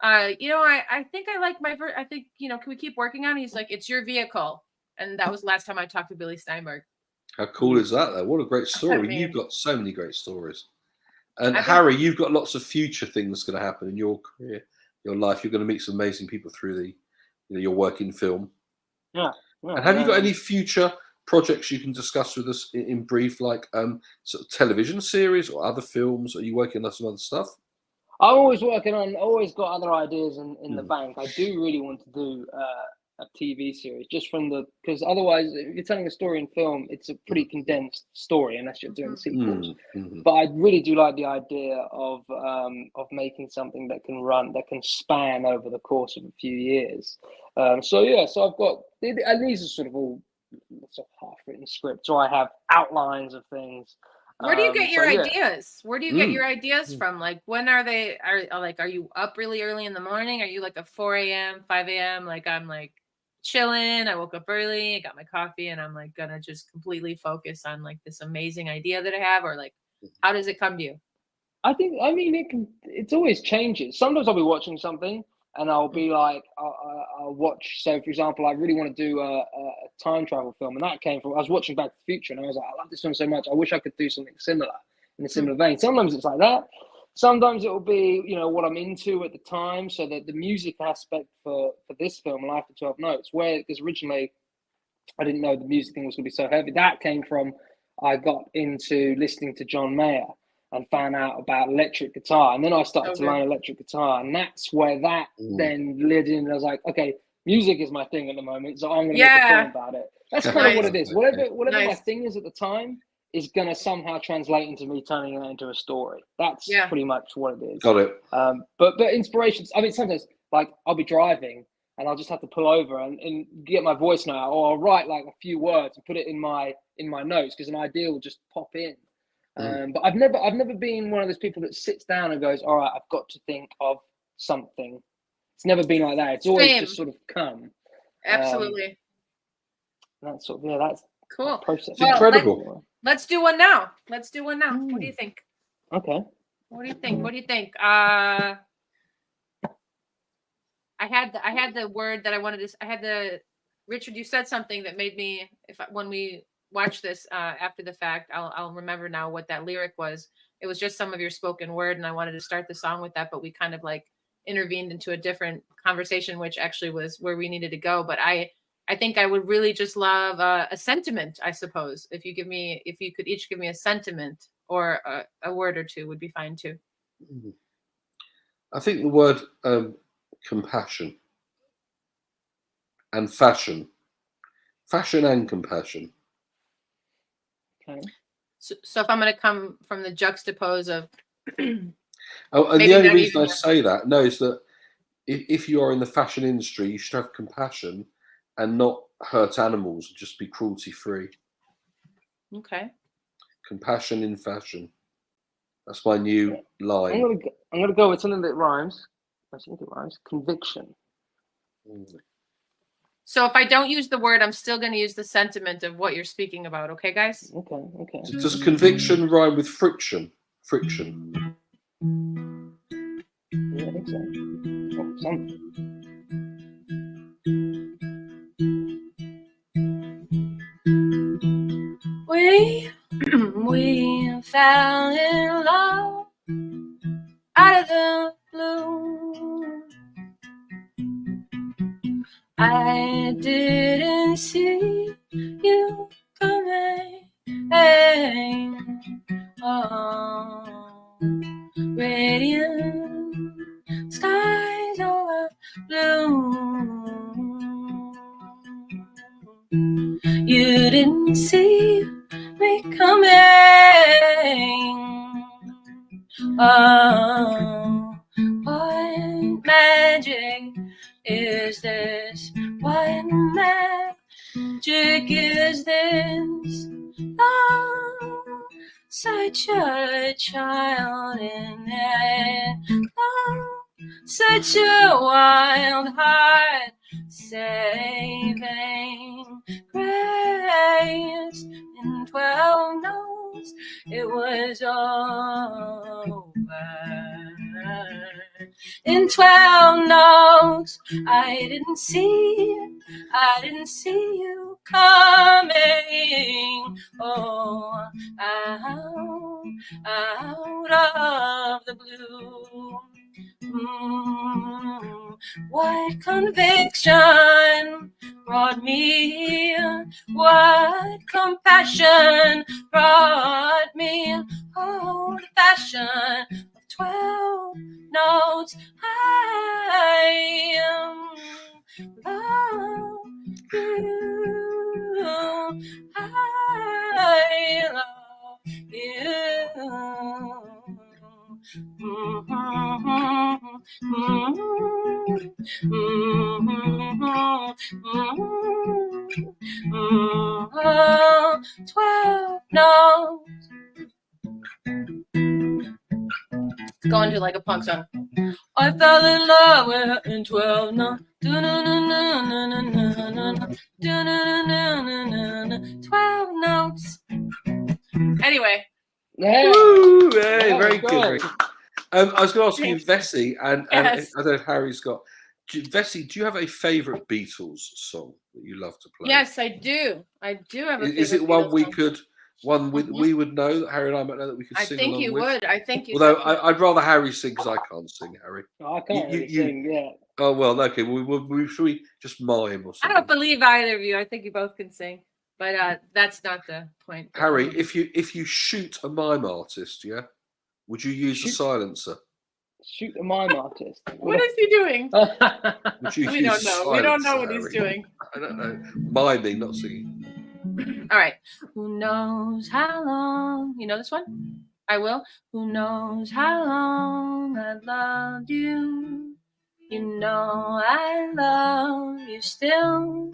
I think I like my version. I think, can we keep working on it? He's like, it's your vehicle. And that was the last time I talked to Billy Steinberg. How cool is that, though? What a great story. You've got so many great stories. And Harry, you've got lots of future things going to happen in your career, your life. You're going to meet some amazing people through your work in film. Yeah. And have you got any future projects you can discuss with us in brief, like sort of television series or other films? Are you working on some other stuff? I'm always always got other ideas in the bank. I do really want to do a TV series, just because otherwise, if you're telling a story in film, it's a pretty condensed story unless you're doing sequels. But I really do like the idea of making something that can span over the course of a few years. So I've got these are sort of all half-written scripts, or I have outlines of things. Where do you get your ideas? Where do you get your ideas from? Like, when are they? Are you up really early in the morning? Are you like a 4 a.m., 5 a.m.? Like, I'm like chilling. I woke up early, I got my coffee, and I'm like gonna just completely focus on like this amazing idea that I have, or like, how does it come to you? I mean, it's always changes. Sometimes I'll be watching something and I'll be like, I'll watch. So, for example, I really want to do a time travel film, and that came from I was watching Back to the Future, and I was like, I love this film so much. I wish I could do something similar in a similar vein. Sometimes it's like that. Sometimes it will be, what I'm into at the time. So that the music aspect for this film, Life in 12 Notes, because originally I didn't know the music thing was going to be so heavy. That came from I got into listening to John Mayer and found out about electric guitar. And then I started to learn electric guitar. And that's where that then led in. I was like, okay, music is my thing at the moment. So I'm going to make a film about it. That's kind of what it is. Whatever my thing is at the time is going to somehow translate into me turning it into a story. That's pretty much what it is. Got it. But inspirations, I mean, sometimes like I'll be driving and I'll just have to pull over and get my voice note, or I'll write like a few words and put it in my notes because an idea will just pop in. But I've never been one of those people that sits down and goes, all right, I've got to think of something. It's never been like that. It's always just sort of come. Absolutely. That's sort of, that's cool. Process. It's incredible. Let's do one now. What do you think? Okay. What do you think? I had the word that I wanted to. Richard, you said something that made me. When we watch this after the fact, I'll remember now what that lyric was. It was just some of your spoken word, and I wanted to start the song with that, but we kind of like intervened into a different conversation, which actually was where we needed to go. But I think I would really just love a sentiment, I suppose. If you could each give me a sentiment or a word or two would be fine too. I think the word compassion and fashion and compassion. Okay. So if I'm going to come from the juxtapose of and the only reason I say that is that if you are in the fashion industry, you should have compassion and not hurt animals, just be cruelty free. Okay. Compassion in fashion. That's my new line. I'm gonna go with something that rhymes. I think it rhymes. Conviction. So if I don't use the word, I'm still going to use the sentiment of what you're speaking about. Okay, guys? Okay. Does conviction rhyme with friction? Friction. Yeah, I think so. Oh, something. We fell in love out of the blue. I didn't see you coming. Oh, radiant skies over blue. You didn't see me coming. Oh, what magic is this? What magic is this? Oh, such a child in it. Oh, such a wild heart saving grace. In 12 notes, it was over. In 12 notes, I didn't see you coming. Oh, out of the blue. What conviction brought me here? What compassion brought me? Oh, the fashion of 12 notes. I love you. I love you. Oh, 12 notes. Going to like a punk song. I fell in love with her in 12 notes. 12 notes. Anyway. Yeah. Woo, yeah, Yeah, very great. good. Very good. I was going to ask you, Vessy, and Yes. I don't know if Harry's got. Vessy, do you have a favourite Beatles song that you love to play? Yes, I do. I do have a favorite. Is it one Beatles we song. could, one we would know, that Harry and I might know, that we could I sing think along you with? would. I think you. Although I'd rather Harry sing, because I can't sing, Harry. I can't really sing. Yeah. Oh well, okay. Should we just mime or something? I don't believe either of you. I think you both can sing, but that's not the point. Harry, if you shoot a mime artist, yeah, would you use a silencer? Shoot a mime artist. What is he doing? Would you We use don't know. a We don't know silencer, what he's Harry? doing. I don't know. Miming, not singing. All right. Who knows how long? You know this one? I will. Who knows how long I loved you? You know I love you still.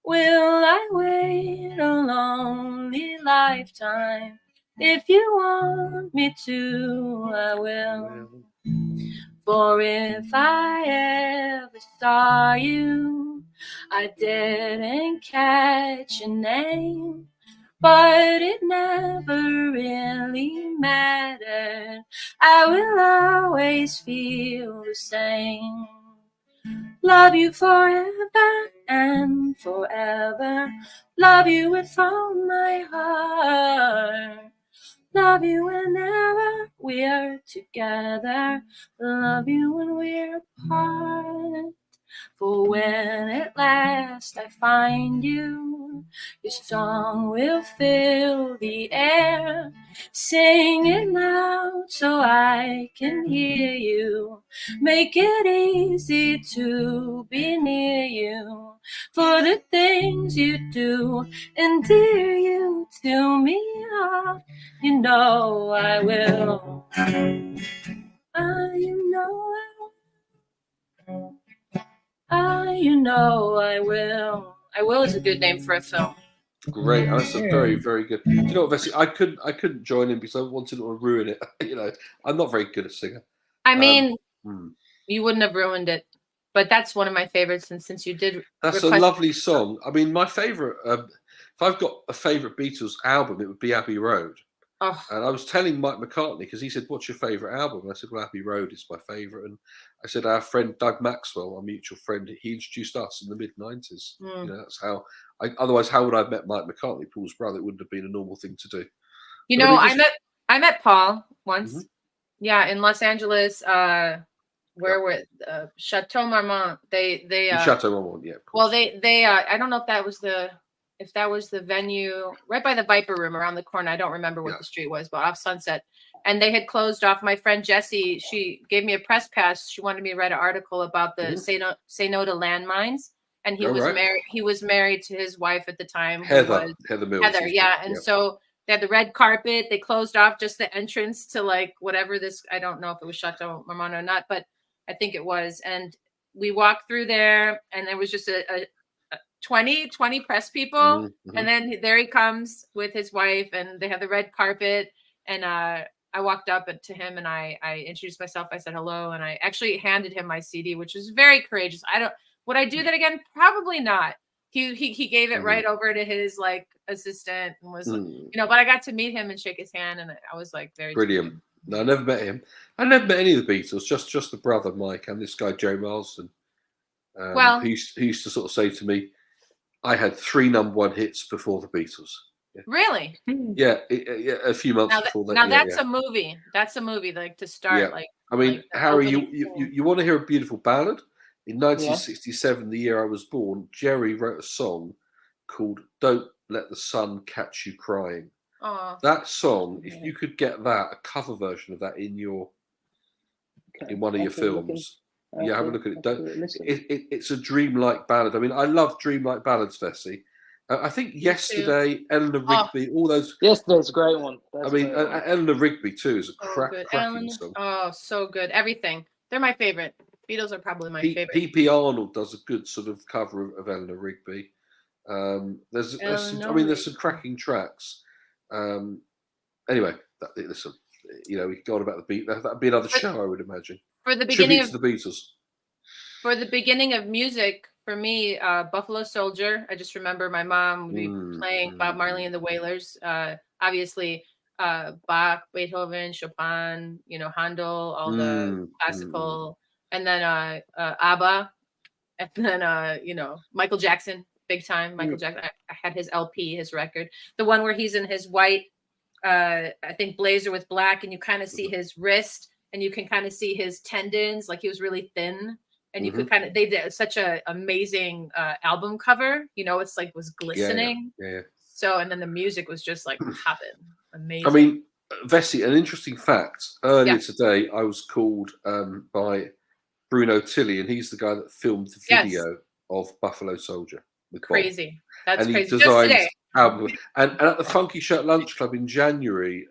Will I wait a lonely lifetime? If you want me to, I will. For if I ever saw you, I didn't catch your name, but it never really mattered. I will always feel the same. Love you forever and forever. Love you with all my heart. Love you whenever we're together. Love you when we're apart. For when at last I find you, your song will fill the air. Sing it loud so I can hear you. Make it easy to be near you. For the things you do endear you to me. Oh, you know I will. You know I will. You know I will. I will is a good name for a film. Great, that's a very, very good. Do you know what, Vessy? I couldn't join in because I wanted to ruin it. You know, I'm not very good at singing. I mean, you wouldn't have ruined it, but that's one of my favorites. And since you did, that's a lovely song. I mean, my favorite. If I've got a favorite Beatles album, it would be Abbey Road. Oh. And I was telling Mike McCartney, because he said, "What's your favorite album?" And I said, "Well, Abbey Road is my favorite." And I said, "Our friend Doug Maxwell, our mutual friend, he introduced us in the mid-90s. You know, that's how. Otherwise, how would I have met Mike McCartney, Paul's brother? It wouldn't have been a normal thing to do." You know, I met Paul once. Yeah, in Los Angeles. Where were Chateau Marmont? They Chateau Marmont, yeah. Well, they I don't know if that was the venue right by the Viper Room around the corner. I don't remember what the street was, but off Sunset. And they had closed off. My friend Jessie, she gave me a press pass. She wanted me to write an article about the Say No to Landmines. And he was married. He was married to his wife at the time, Heather Mills. Heather, yeah. And so they had the red carpet. They closed off just the entrance to like whatever this. I don't know if it was Chateau Marmont or not, but I think it was. And we walked through there, and there was just a 20 press people. And then there he comes with his wife, and they have the red carpet. And I walked up to him, and I introduced myself. I said hello, and I actually handed him my CD, which was very courageous. Would I do that again? Probably not. He gave it right over to his like assistant, and was but I got to meet him and shake his hand, and I was like very brilliant. No, I never met him. I never met any of the Beatles. Just the brother Mike and this guy Joe Marsden. He used to sort of say to me, "I had 3 #1 hits before the Beatles." Yeah. Really? Yeah, a few months before that. Now that's a movie. That's a movie, like to start. Like I mean, Harry, you want to hear a beautiful ballad? In 1967, the year I was born, Jerry wrote a song called "Don't Let the Sun Catch You Crying." That song, if you could get a cover version of that in one of your films, have a look at it. It's a dreamlike ballad. I mean, I love dreamlike ballads, Vessy. I think Yesterday, Eleanor Rigby, all those. Yesterday's a great one. Eleanor Rigby too is a cracking song. Oh, so good. Everything. They're my favorite. Beatles are probably my favorite. P.P. Arnold does a good sort of cover of Eleanor Rigby. There's some cracking tracks. Anyway, listen, we got about the beat. That'd be another show, I would imagine. For the beginning of the Beatles. For the beginning of music, for me, Buffalo Soldier. I just remember my mom would be playing Bob Marley and the Wailers. Obviously, Bach, Beethoven, Chopin, Handel, all the classical, and then ABBA, and then Michael Jackson, big time. Michael Jackson. I had his LP, his record, the one where he's in his white, I think blazer with black, and you kind of see his wrist, and you can kind of see his tendons, like he was really thin. And you could they did such a amazing album cover, it's like was glistening. Yeah. So, and then the music was just like popping. Amazing. I mean, Vessy, an interesting fact. Earlier today, I was called by Bruno Tilly, and he's the guy that filmed the video of Buffalo Soldier. With crazy. Bob. That's and crazy. He designed album. And at the Funky Shirt Lunch Club in January,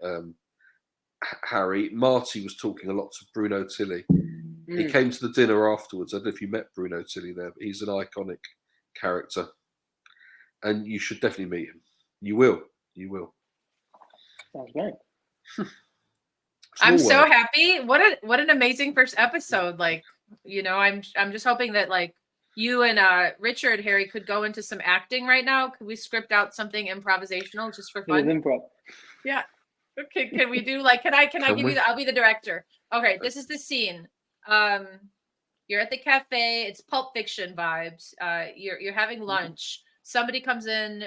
Harry, Marty was talking a lot to Bruno Tilly. He came to the dinner afterwards. I don't know if you met Bruno Tilly there, but he's an iconic character. And you should definitely meet him. You will. Sounds great. I'm so happy. What an amazing first episode. Like, I'm just hoping that like you and Richard, Harry, could go into some acting right now. Could we script out something improvisational just for fun? Improv. Yeah. Okay. Can we do like? Can I give you? I'll be the director. Okay. This is the scene. You're at the cafe. It's Pulp Fiction vibes. You're having lunch. Somebody comes in.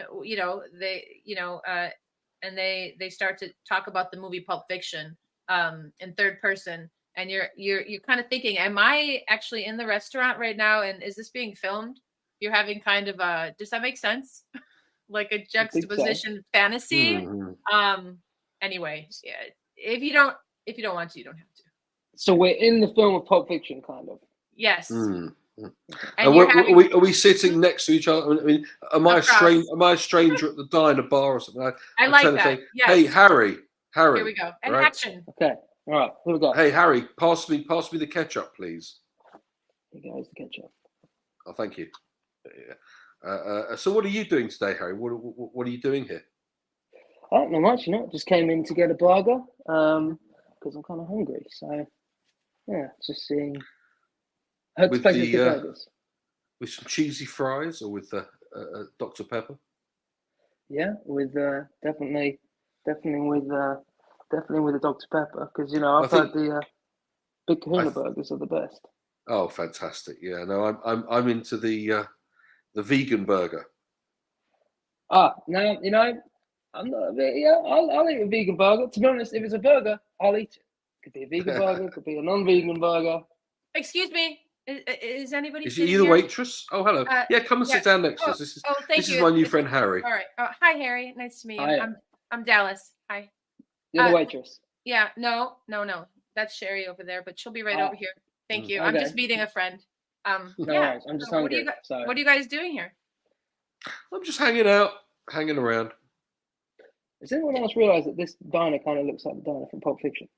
And they start to talk about the movie Pulp Fiction in third person. And you're kind of thinking, am I actually in the restaurant right now? And is this being filmed? You're having kind of does that make sense? Like a juxtaposition fantasy. Anyway, yeah. If you don't want to, you don't have to. So we're in the film of Pulp Fiction, kind of. Yes. And are we sitting next to each other? I mean, am I a stranger at the diner bar or something? I like that. Yes. Hey, Harry. Here we go. And action. Okay. All right. Here we go. Hey, Harry, pass me the ketchup, please. Here goes the ketchup. Oh, thank you. So what are you doing today, Harry? What are you doing here? Oh, not much. Just came in to get a burger because I'm kind of hungry. So yeah, just seeing. With with some cheesy fries or with Dr. Pepper? Yeah, with definitely with the Dr. Pepper because I've heard the Big Kahuna burgers are the best. Oh, fantastic! Yeah, no, I'm into the vegan burger. No, I'm not. I'll eat a vegan burger. To be honest, if it's a burger, I'll eat it. Could be a vegan burger, could be a non-vegan burger. Excuse me. Is anybody? Is you the waitress? Oh, hello. Come and sit down next to us. This is my new friend Harry. All right. Hi, Harry. Nice to meet you. I'm Dallas. Hi. You're the waitress. Yeah. No. That's Sherry over there, but she'll be right over here. Thank you. Okay. I'm just meeting a friend. No worries. I'm just hungry. What are you guys doing here? I'm just hanging out, hanging around. Has anyone else realized that this diner kind of looks like the diner from Pulp Fiction?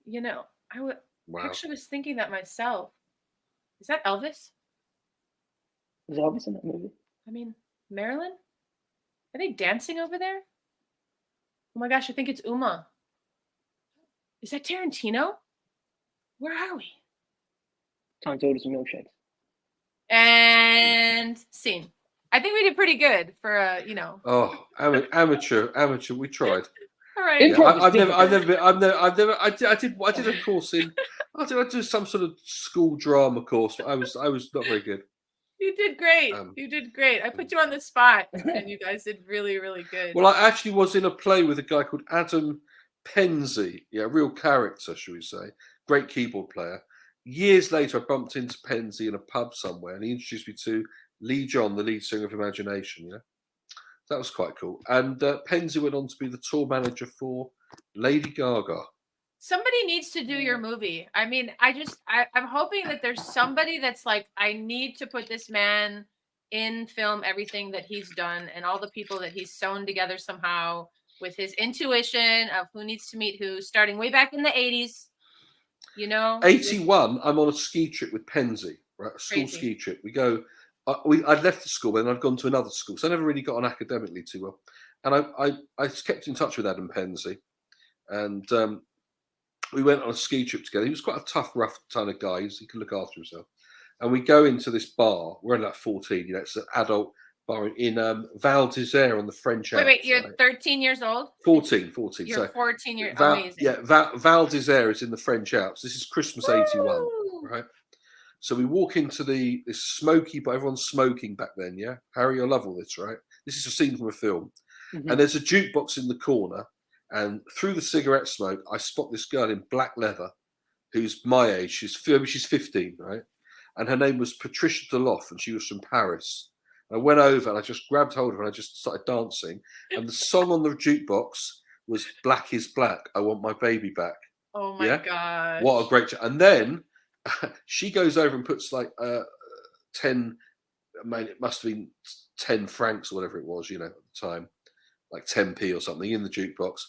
I actually was thinking that myself. Is that Elvis? Is Elvis in that movie? I mean, Marilyn? Are they dancing over there? Oh my gosh, I think it's Uma. Is that Tarantino? Where are we? Time to order some milkshakes. And scene. I think we did pretty good for Oh, amateur. We tried. All right. Yeah, I did a course in. I did some sort of school drama course. But I was not very good. You did great. You did great. I put you on the spot, and you guys did really, really good. Well, I actually was in a play with a guy called Adam Penzi. Yeah, a real character, should we say? Great keyboard player. Years later, I bumped into Penzi in a pub somewhere, and he introduced me to Lee John, the lead singer of Imagination. That was quite cool. And Penzi went on to be the tour manager for Lady Gaga. Somebody needs to do your movie. I mean, I'm hoping that there's somebody that's like, I need to put this man in film, everything that he's done and all the people that he's sewn together somehow with his intuition of who needs to meet who, starting way back in the 80s, 81, I'm on a ski trip with Penzi, right? A school ski trip. We go, I'd left the school, and I'd gone to another school, so I never really got on academically too well. And I kept in touch with Adam Penzi, and we went on a ski trip together. He was quite a tough, rough kind of guy. He could look after himself. and we go into this bar. We're only like 14, you know, it's an adult bar in Val d'Isère on the French Alps. Wait, you're right? 13 years old? 14. You're So 14 years, amazing. amazing. Yeah, Val d'Isère is in the French Alps. This is Christmas 81, right? So we walk into this smoky, but everyone's smoking back then, yeah? Harry, you'll love all this, right? This is a scene from a film. Mm-hmm. And there's a jukebox in the corner, and through the cigarette smoke, I spot this girl in black leather who's my age. She's 15, right? And her name was Patricia Deloff, and she was from Paris. And I went over and I just grabbed hold of her and I just started dancing. And the song on the jukebox was Black is Black, I Want My Baby Back. Oh my God. What a great... And then she goes over and puts like 10... I mean, it must have been 10 francs or whatever it was, you know, at the time. Like 10p or something in the jukebox.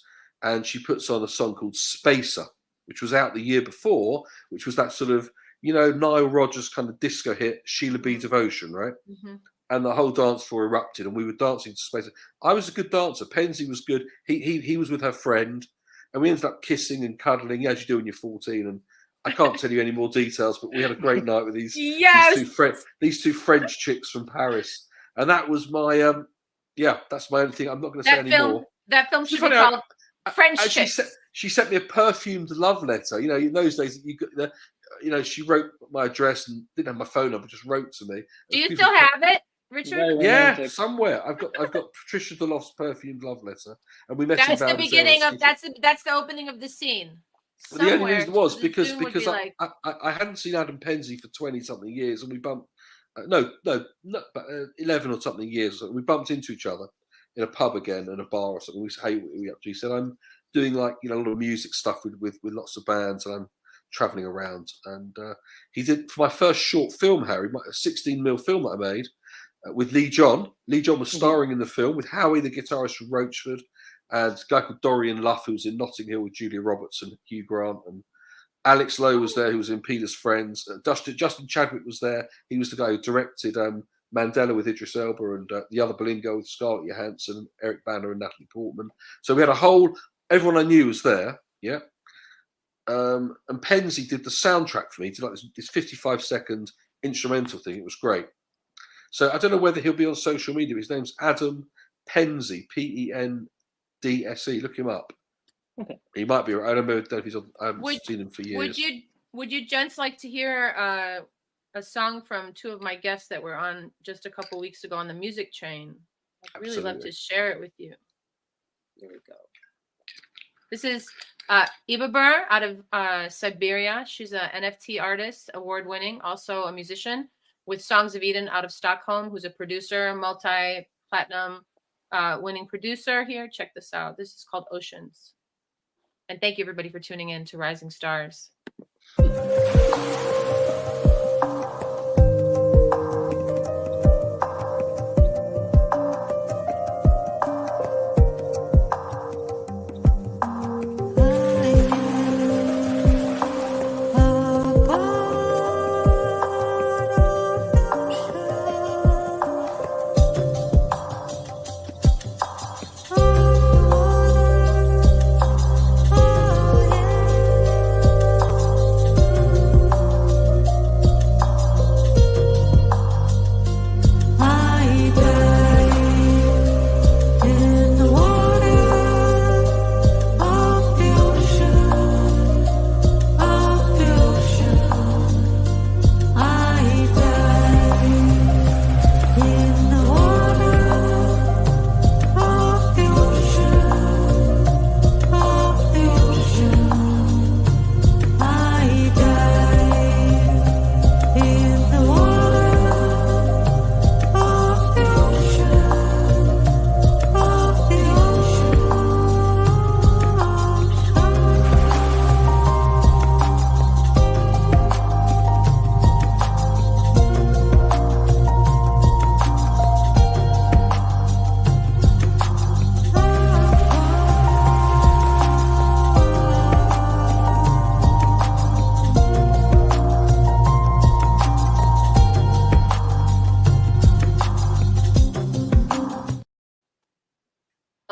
And she puts on a song called Spacer, which was out the year before, which was that sort of, you know, Nile Rodgers kind of disco hit, Sheila B. Devotion, right? Mm-hmm. And the whole dance floor erupted, and we were dancing to Spacer. I was a good dancer. Penzi was good. He was with her friend, and we ended up kissing and cuddling, as you do when you're 14. And I can't tell you any more details, but we had a great night with these two French chicks from Paris, and that was my that's my only thing. I'm not going to say any more. That film should be called French Chicks. She sent me a perfumed love letter. You know, in those days, she wrote my address and didn't have my phone number, just wrote to me. Do you still have it, Richard? Yeah, somewhere. I've got Patricia Deloff's perfumed love letter, and we met. That's the beginning of that's the opening of the scene. Well, the only reason was because I hadn't seen Adam Penzi for 20-something years, and we bumped. No, 11 or something years. We bumped into each other in a pub again, in a bar or something. We said, "Hey, what are we up to?" He said, "I'm doing like a lot of music stuff with lots of bands, and I'm traveling around." And he did for my first short film, Harry, a 16mm film that I made with Lee John. Lee John was starring in the film with Howie, the guitarist from Roachford, and a guy called Dorian Luff, who was in Notting Hill with Julia Roberts and Hugh Grant, and Alex Lowe was there, who was in Peter's Friends. Justin Chadwick was there. He was the guy who directed Mandela with Idris Elba, and The Other Berlin Girl with Scarlett Johansson, Eric Bana, and Natalie Portman. So we had everyone I knew was there, yeah. And Penzi did the soundtrack for me. He did like this 55-second instrumental thing. It was great. So I don't know whether he'll be on social media. His name's Adam Penzi, Pendse. Look him up. Okay. He might be. I don't know if he's on. I haven't seen him for years. Would you gents like to hear a song from two of my guests that were on just a couple weeks ago on the Music Train? I'd really love to share it with you. Here we go. This is Eva Burr out of Siberia. She's an NFT artist, award-winning, also a musician, with Songs of Eden out of Stockholm, who's a producer, multi-platinum winning producer here. Check this out. This is called Oceans. And thank you, everybody, for tuning in to Rising Stars.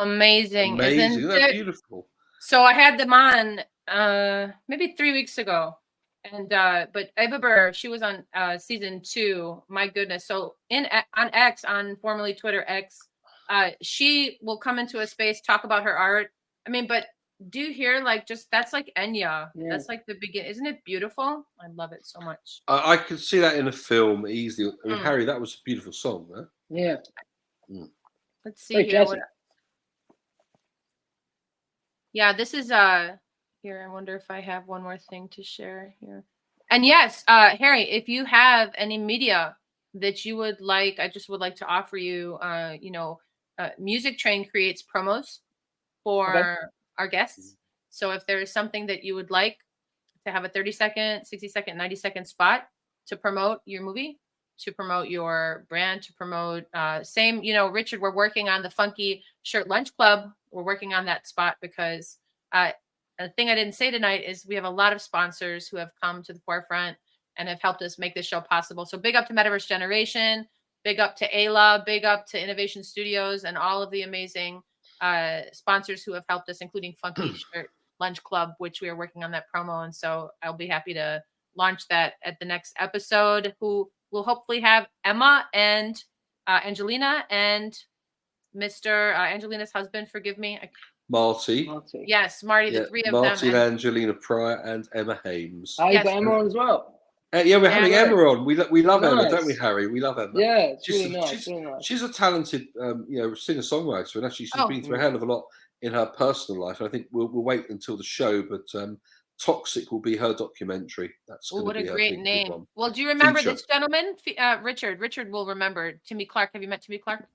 Amazing. Isn't that beautiful? So I had them on maybe 3 weeks ago, And but Eva Burr, she was on season 2. My goodness. So on X, on formerly Twitter X, she will come into a space, talk about her art. I mean, but do you hear like just that's like Enya? Yeah. That's like the beginning. Isn't it beautiful? I love it so much. I could see that in a film easily. I mean, Harry, that was a beautiful song, huh? Yeah. Let's see here. Yeah, this is here. I wonder if I have one more thing to share here. And yes, Harry, if you have any media that you would like, I just would like to offer you. Music Train creates promos for our guests. So if there is something that you would like to have a 30-second, 60-second, 90-second spot to promote your movie, to promote your brand, to promote Richard, we're working on the Funky Shirt Lunch Club. We're working on that spot because a thing I didn't say tonight is we have a lot of sponsors who have come to the forefront and have helped us make this show possible. So big up to Metaverse Generation, big up to Ayla, big up to Innovation Studios and all of the amazing sponsors who have helped us, including Funky Shirt Lunch Club, which we are working on that promo. And so I'll be happy to launch that at the next episode, who will hopefully have Emma and Angelina and Mr. Angelina's husband, forgive me. Marty. Yes, Marty, the three of them. Marty and Angelina Pryor and Emma Hames. Oh, you got Emma on as well? Yeah, we're having Emma on. We love Emma, don't we, Harry? We love Emma. Yeah, it's really nice. She's a talented, singer-songwriter, and actually she's been through a hell of a lot in her personal life. I think we'll wait until the show, but Toxic will be her documentary. That's what a great name. Well, do you remember this gentleman? Richard. Richard will remember. Timmy Clark. Have you met Timmy Clark?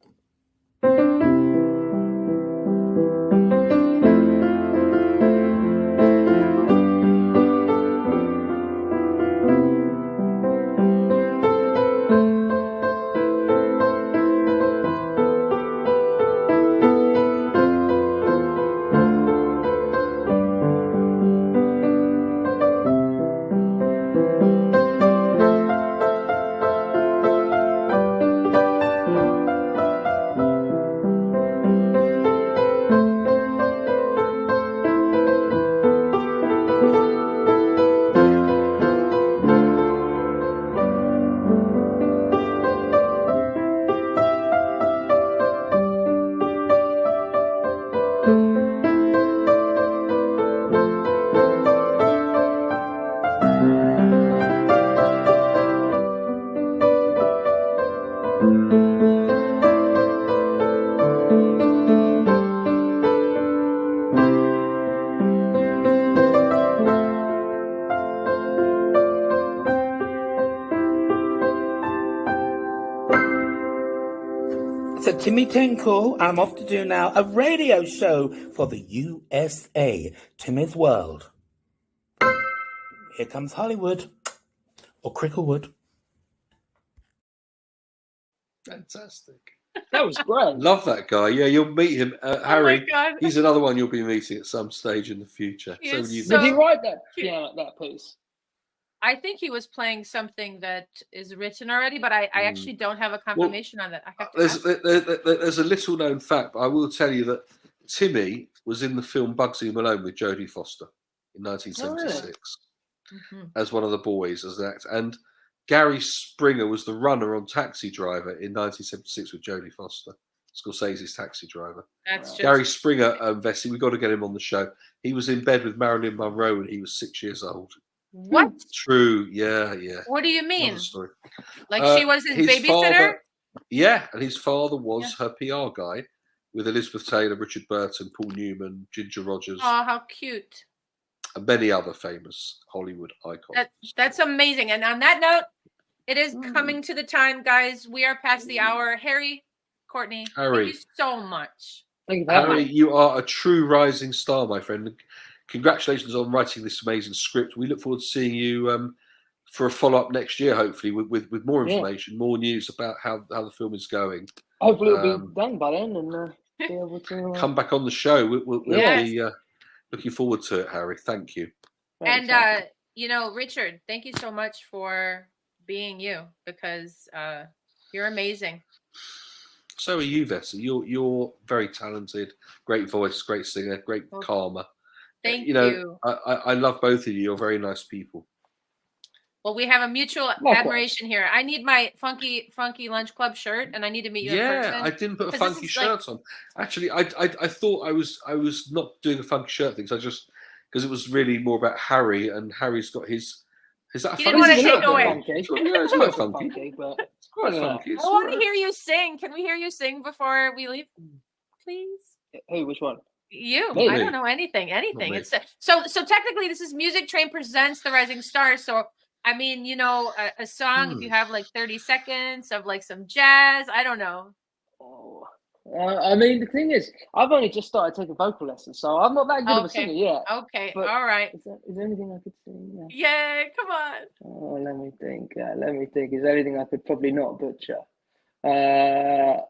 Timmy Tinkle, I'm off to do now a radio show for the USA, Timmy's World. Here comes Hollywood, or Cricklewood. Fantastic. That was great. Love that guy. Yeah, you'll meet him. Harry, he's another one you'll be meeting at some stage in the future. Did he write that piece? I think he was playing something that is written already, but I actually don't have a confirmation on that. I have to there's a little known fact, but I will tell you that Timmy was in the film Bugsy Malone with Jodie Foster in 1976 as one of the boys as an actor. And Gary Springer was the runner on Taxi Driver in 1976 with Jodie Foster. Scorsese's Taxi Driver. Gary Springer, Vessy, we've got to get him on the show. He was in bed with Marilyn Monroe when he was 6 years old. What? True. Yeah. What do you mean? Like she was his babysitter? Father, yeah, and his father was her PR guy with Elizabeth Taylor, Richard Burton, Paul Newman, Ginger Rogers. Oh, how cute. And many other famous Hollywood icons. That's amazing. And on that note, it is coming to the time, guys. We are past the hour. Harry, Courtney, thank you so much. Thank you, Harry, you are a true rising star, my friend. Congratulations on writing this amazing script. We look forward to seeing you for a follow-up next year, hopefully, with more information, more news about how the film is going. Hopefully it'll be done by then and be able to... Come back on the show. We'll be looking forward to it, Harry. Thank you. And, Richard, thank you so much for being you, because you're amazing. So are you, Vessy. You're very talented, great voice, great singer, great calmer. Thank you. I love both of you. You're very nice people. Well, we have a mutual admiration here. I need my funky lunch club shirt, and I need to meet you in person. I didn't put a funky shirt on. Actually, I thought I was not doing a funky shirt thing. So I just because it was really more about Harry, and Harry's got his. Is that a you didn't want to take away? Yeah, it's quite funky. But It's quite funky. I want to hear you sing. Can we hear you sing before we leave, please? Who? Which one? You. Me. I don't know anything. It's so technically this is Music Train presents the Rising Stars. So I mean, you know, a song. If you have like 30 seconds of like some jazz, I don't know. Oh, I mean, the thing is, I've only just started taking vocal lessons, so I'm not that good of a singer yet. Okay, all right. Is there anything I could sing? Yeah, come on. Oh, let me think. Is there anything I could probably not butcher? Let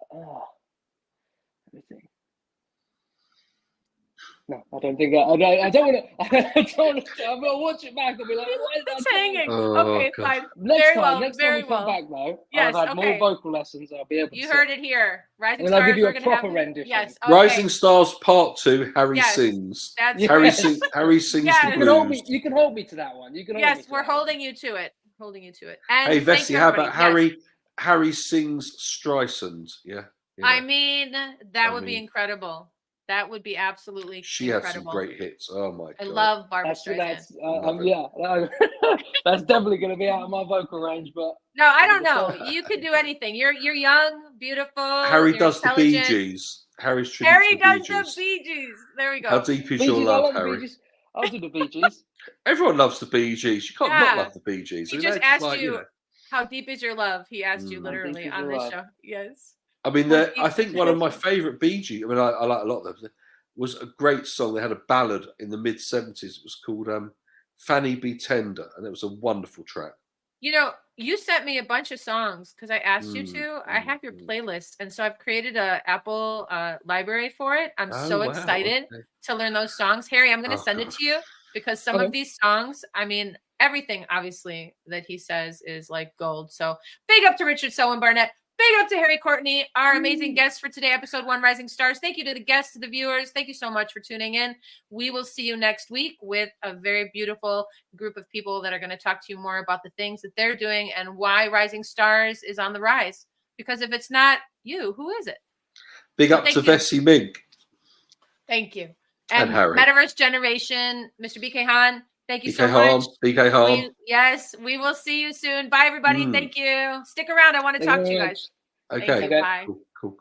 me think. No, I don't think I don't want to. I'm gonna watch it back and be like, it's hanging. Oh, okay, God. fine. Next time Very we come back, though, yes, I've had more vocal lessons. I'll be able to. You heard it here. Rising and Stars. I'll give you a have proper rendition. Yes. Okay. Rising Stars Part 2. Harry sings. That's Harry sings Yes. the blues. You can hold me to that one. Yes, we're holding you to it. And hey, Vessy, how about everybody. Harry? Harry sings Streisand. Yeah. I mean, that would be incredible. That would be absolutely she incredible. had some great hits. Oh my God. I love Barbra Streisand. That's definitely going to be out of my vocal range. But no, I don't know. You could do anything. You're young, beautiful. Harry does the Bee Gees. Harry does the Bee Gees. There we go. How deep is your love, Harry? I'll do the Bee Gees. Everyone loves the Bee Gees. You can't not love the Bee Gees. He just asked you, how deep is your love? He asked you literally on this show. Yes. I mean, I think one of my favorite Bee Gees, I mean, I like a lot of them, was a great song. They had a ballad in the mid-70s. It was called Fanny Be Tender, and it was a wonderful track. You know, you sent me a bunch of songs because I asked you to. I have your playlist, and so I've created a Apple library for it. I'm so excited to learn those songs. Harry, I'm going to send it to you because some of these songs, I mean, everything, obviously, that he says is like gold. So big up to Richard Selwyn-Barnett. Big up to Harry Courtney, our amazing guest for today, episode 1, Rising Stars. Thank you to the guests, to the viewers. Thank you so much for tuning in. We will see you next week with a very beautiful group of people that are going to talk to you more about the things that they're doing and why Rising Stars is on the rise. Because if it's not you, who is it? Big up to Vessy MInk. Thank you. And Harry. Metaverse Generation, Mr. BK Han. Thank you so much. BK Han. Yes, we will see you soon. Bye, everybody. Thank you. Stick around. I want to talk to you guys. Okay. Bye. Cool.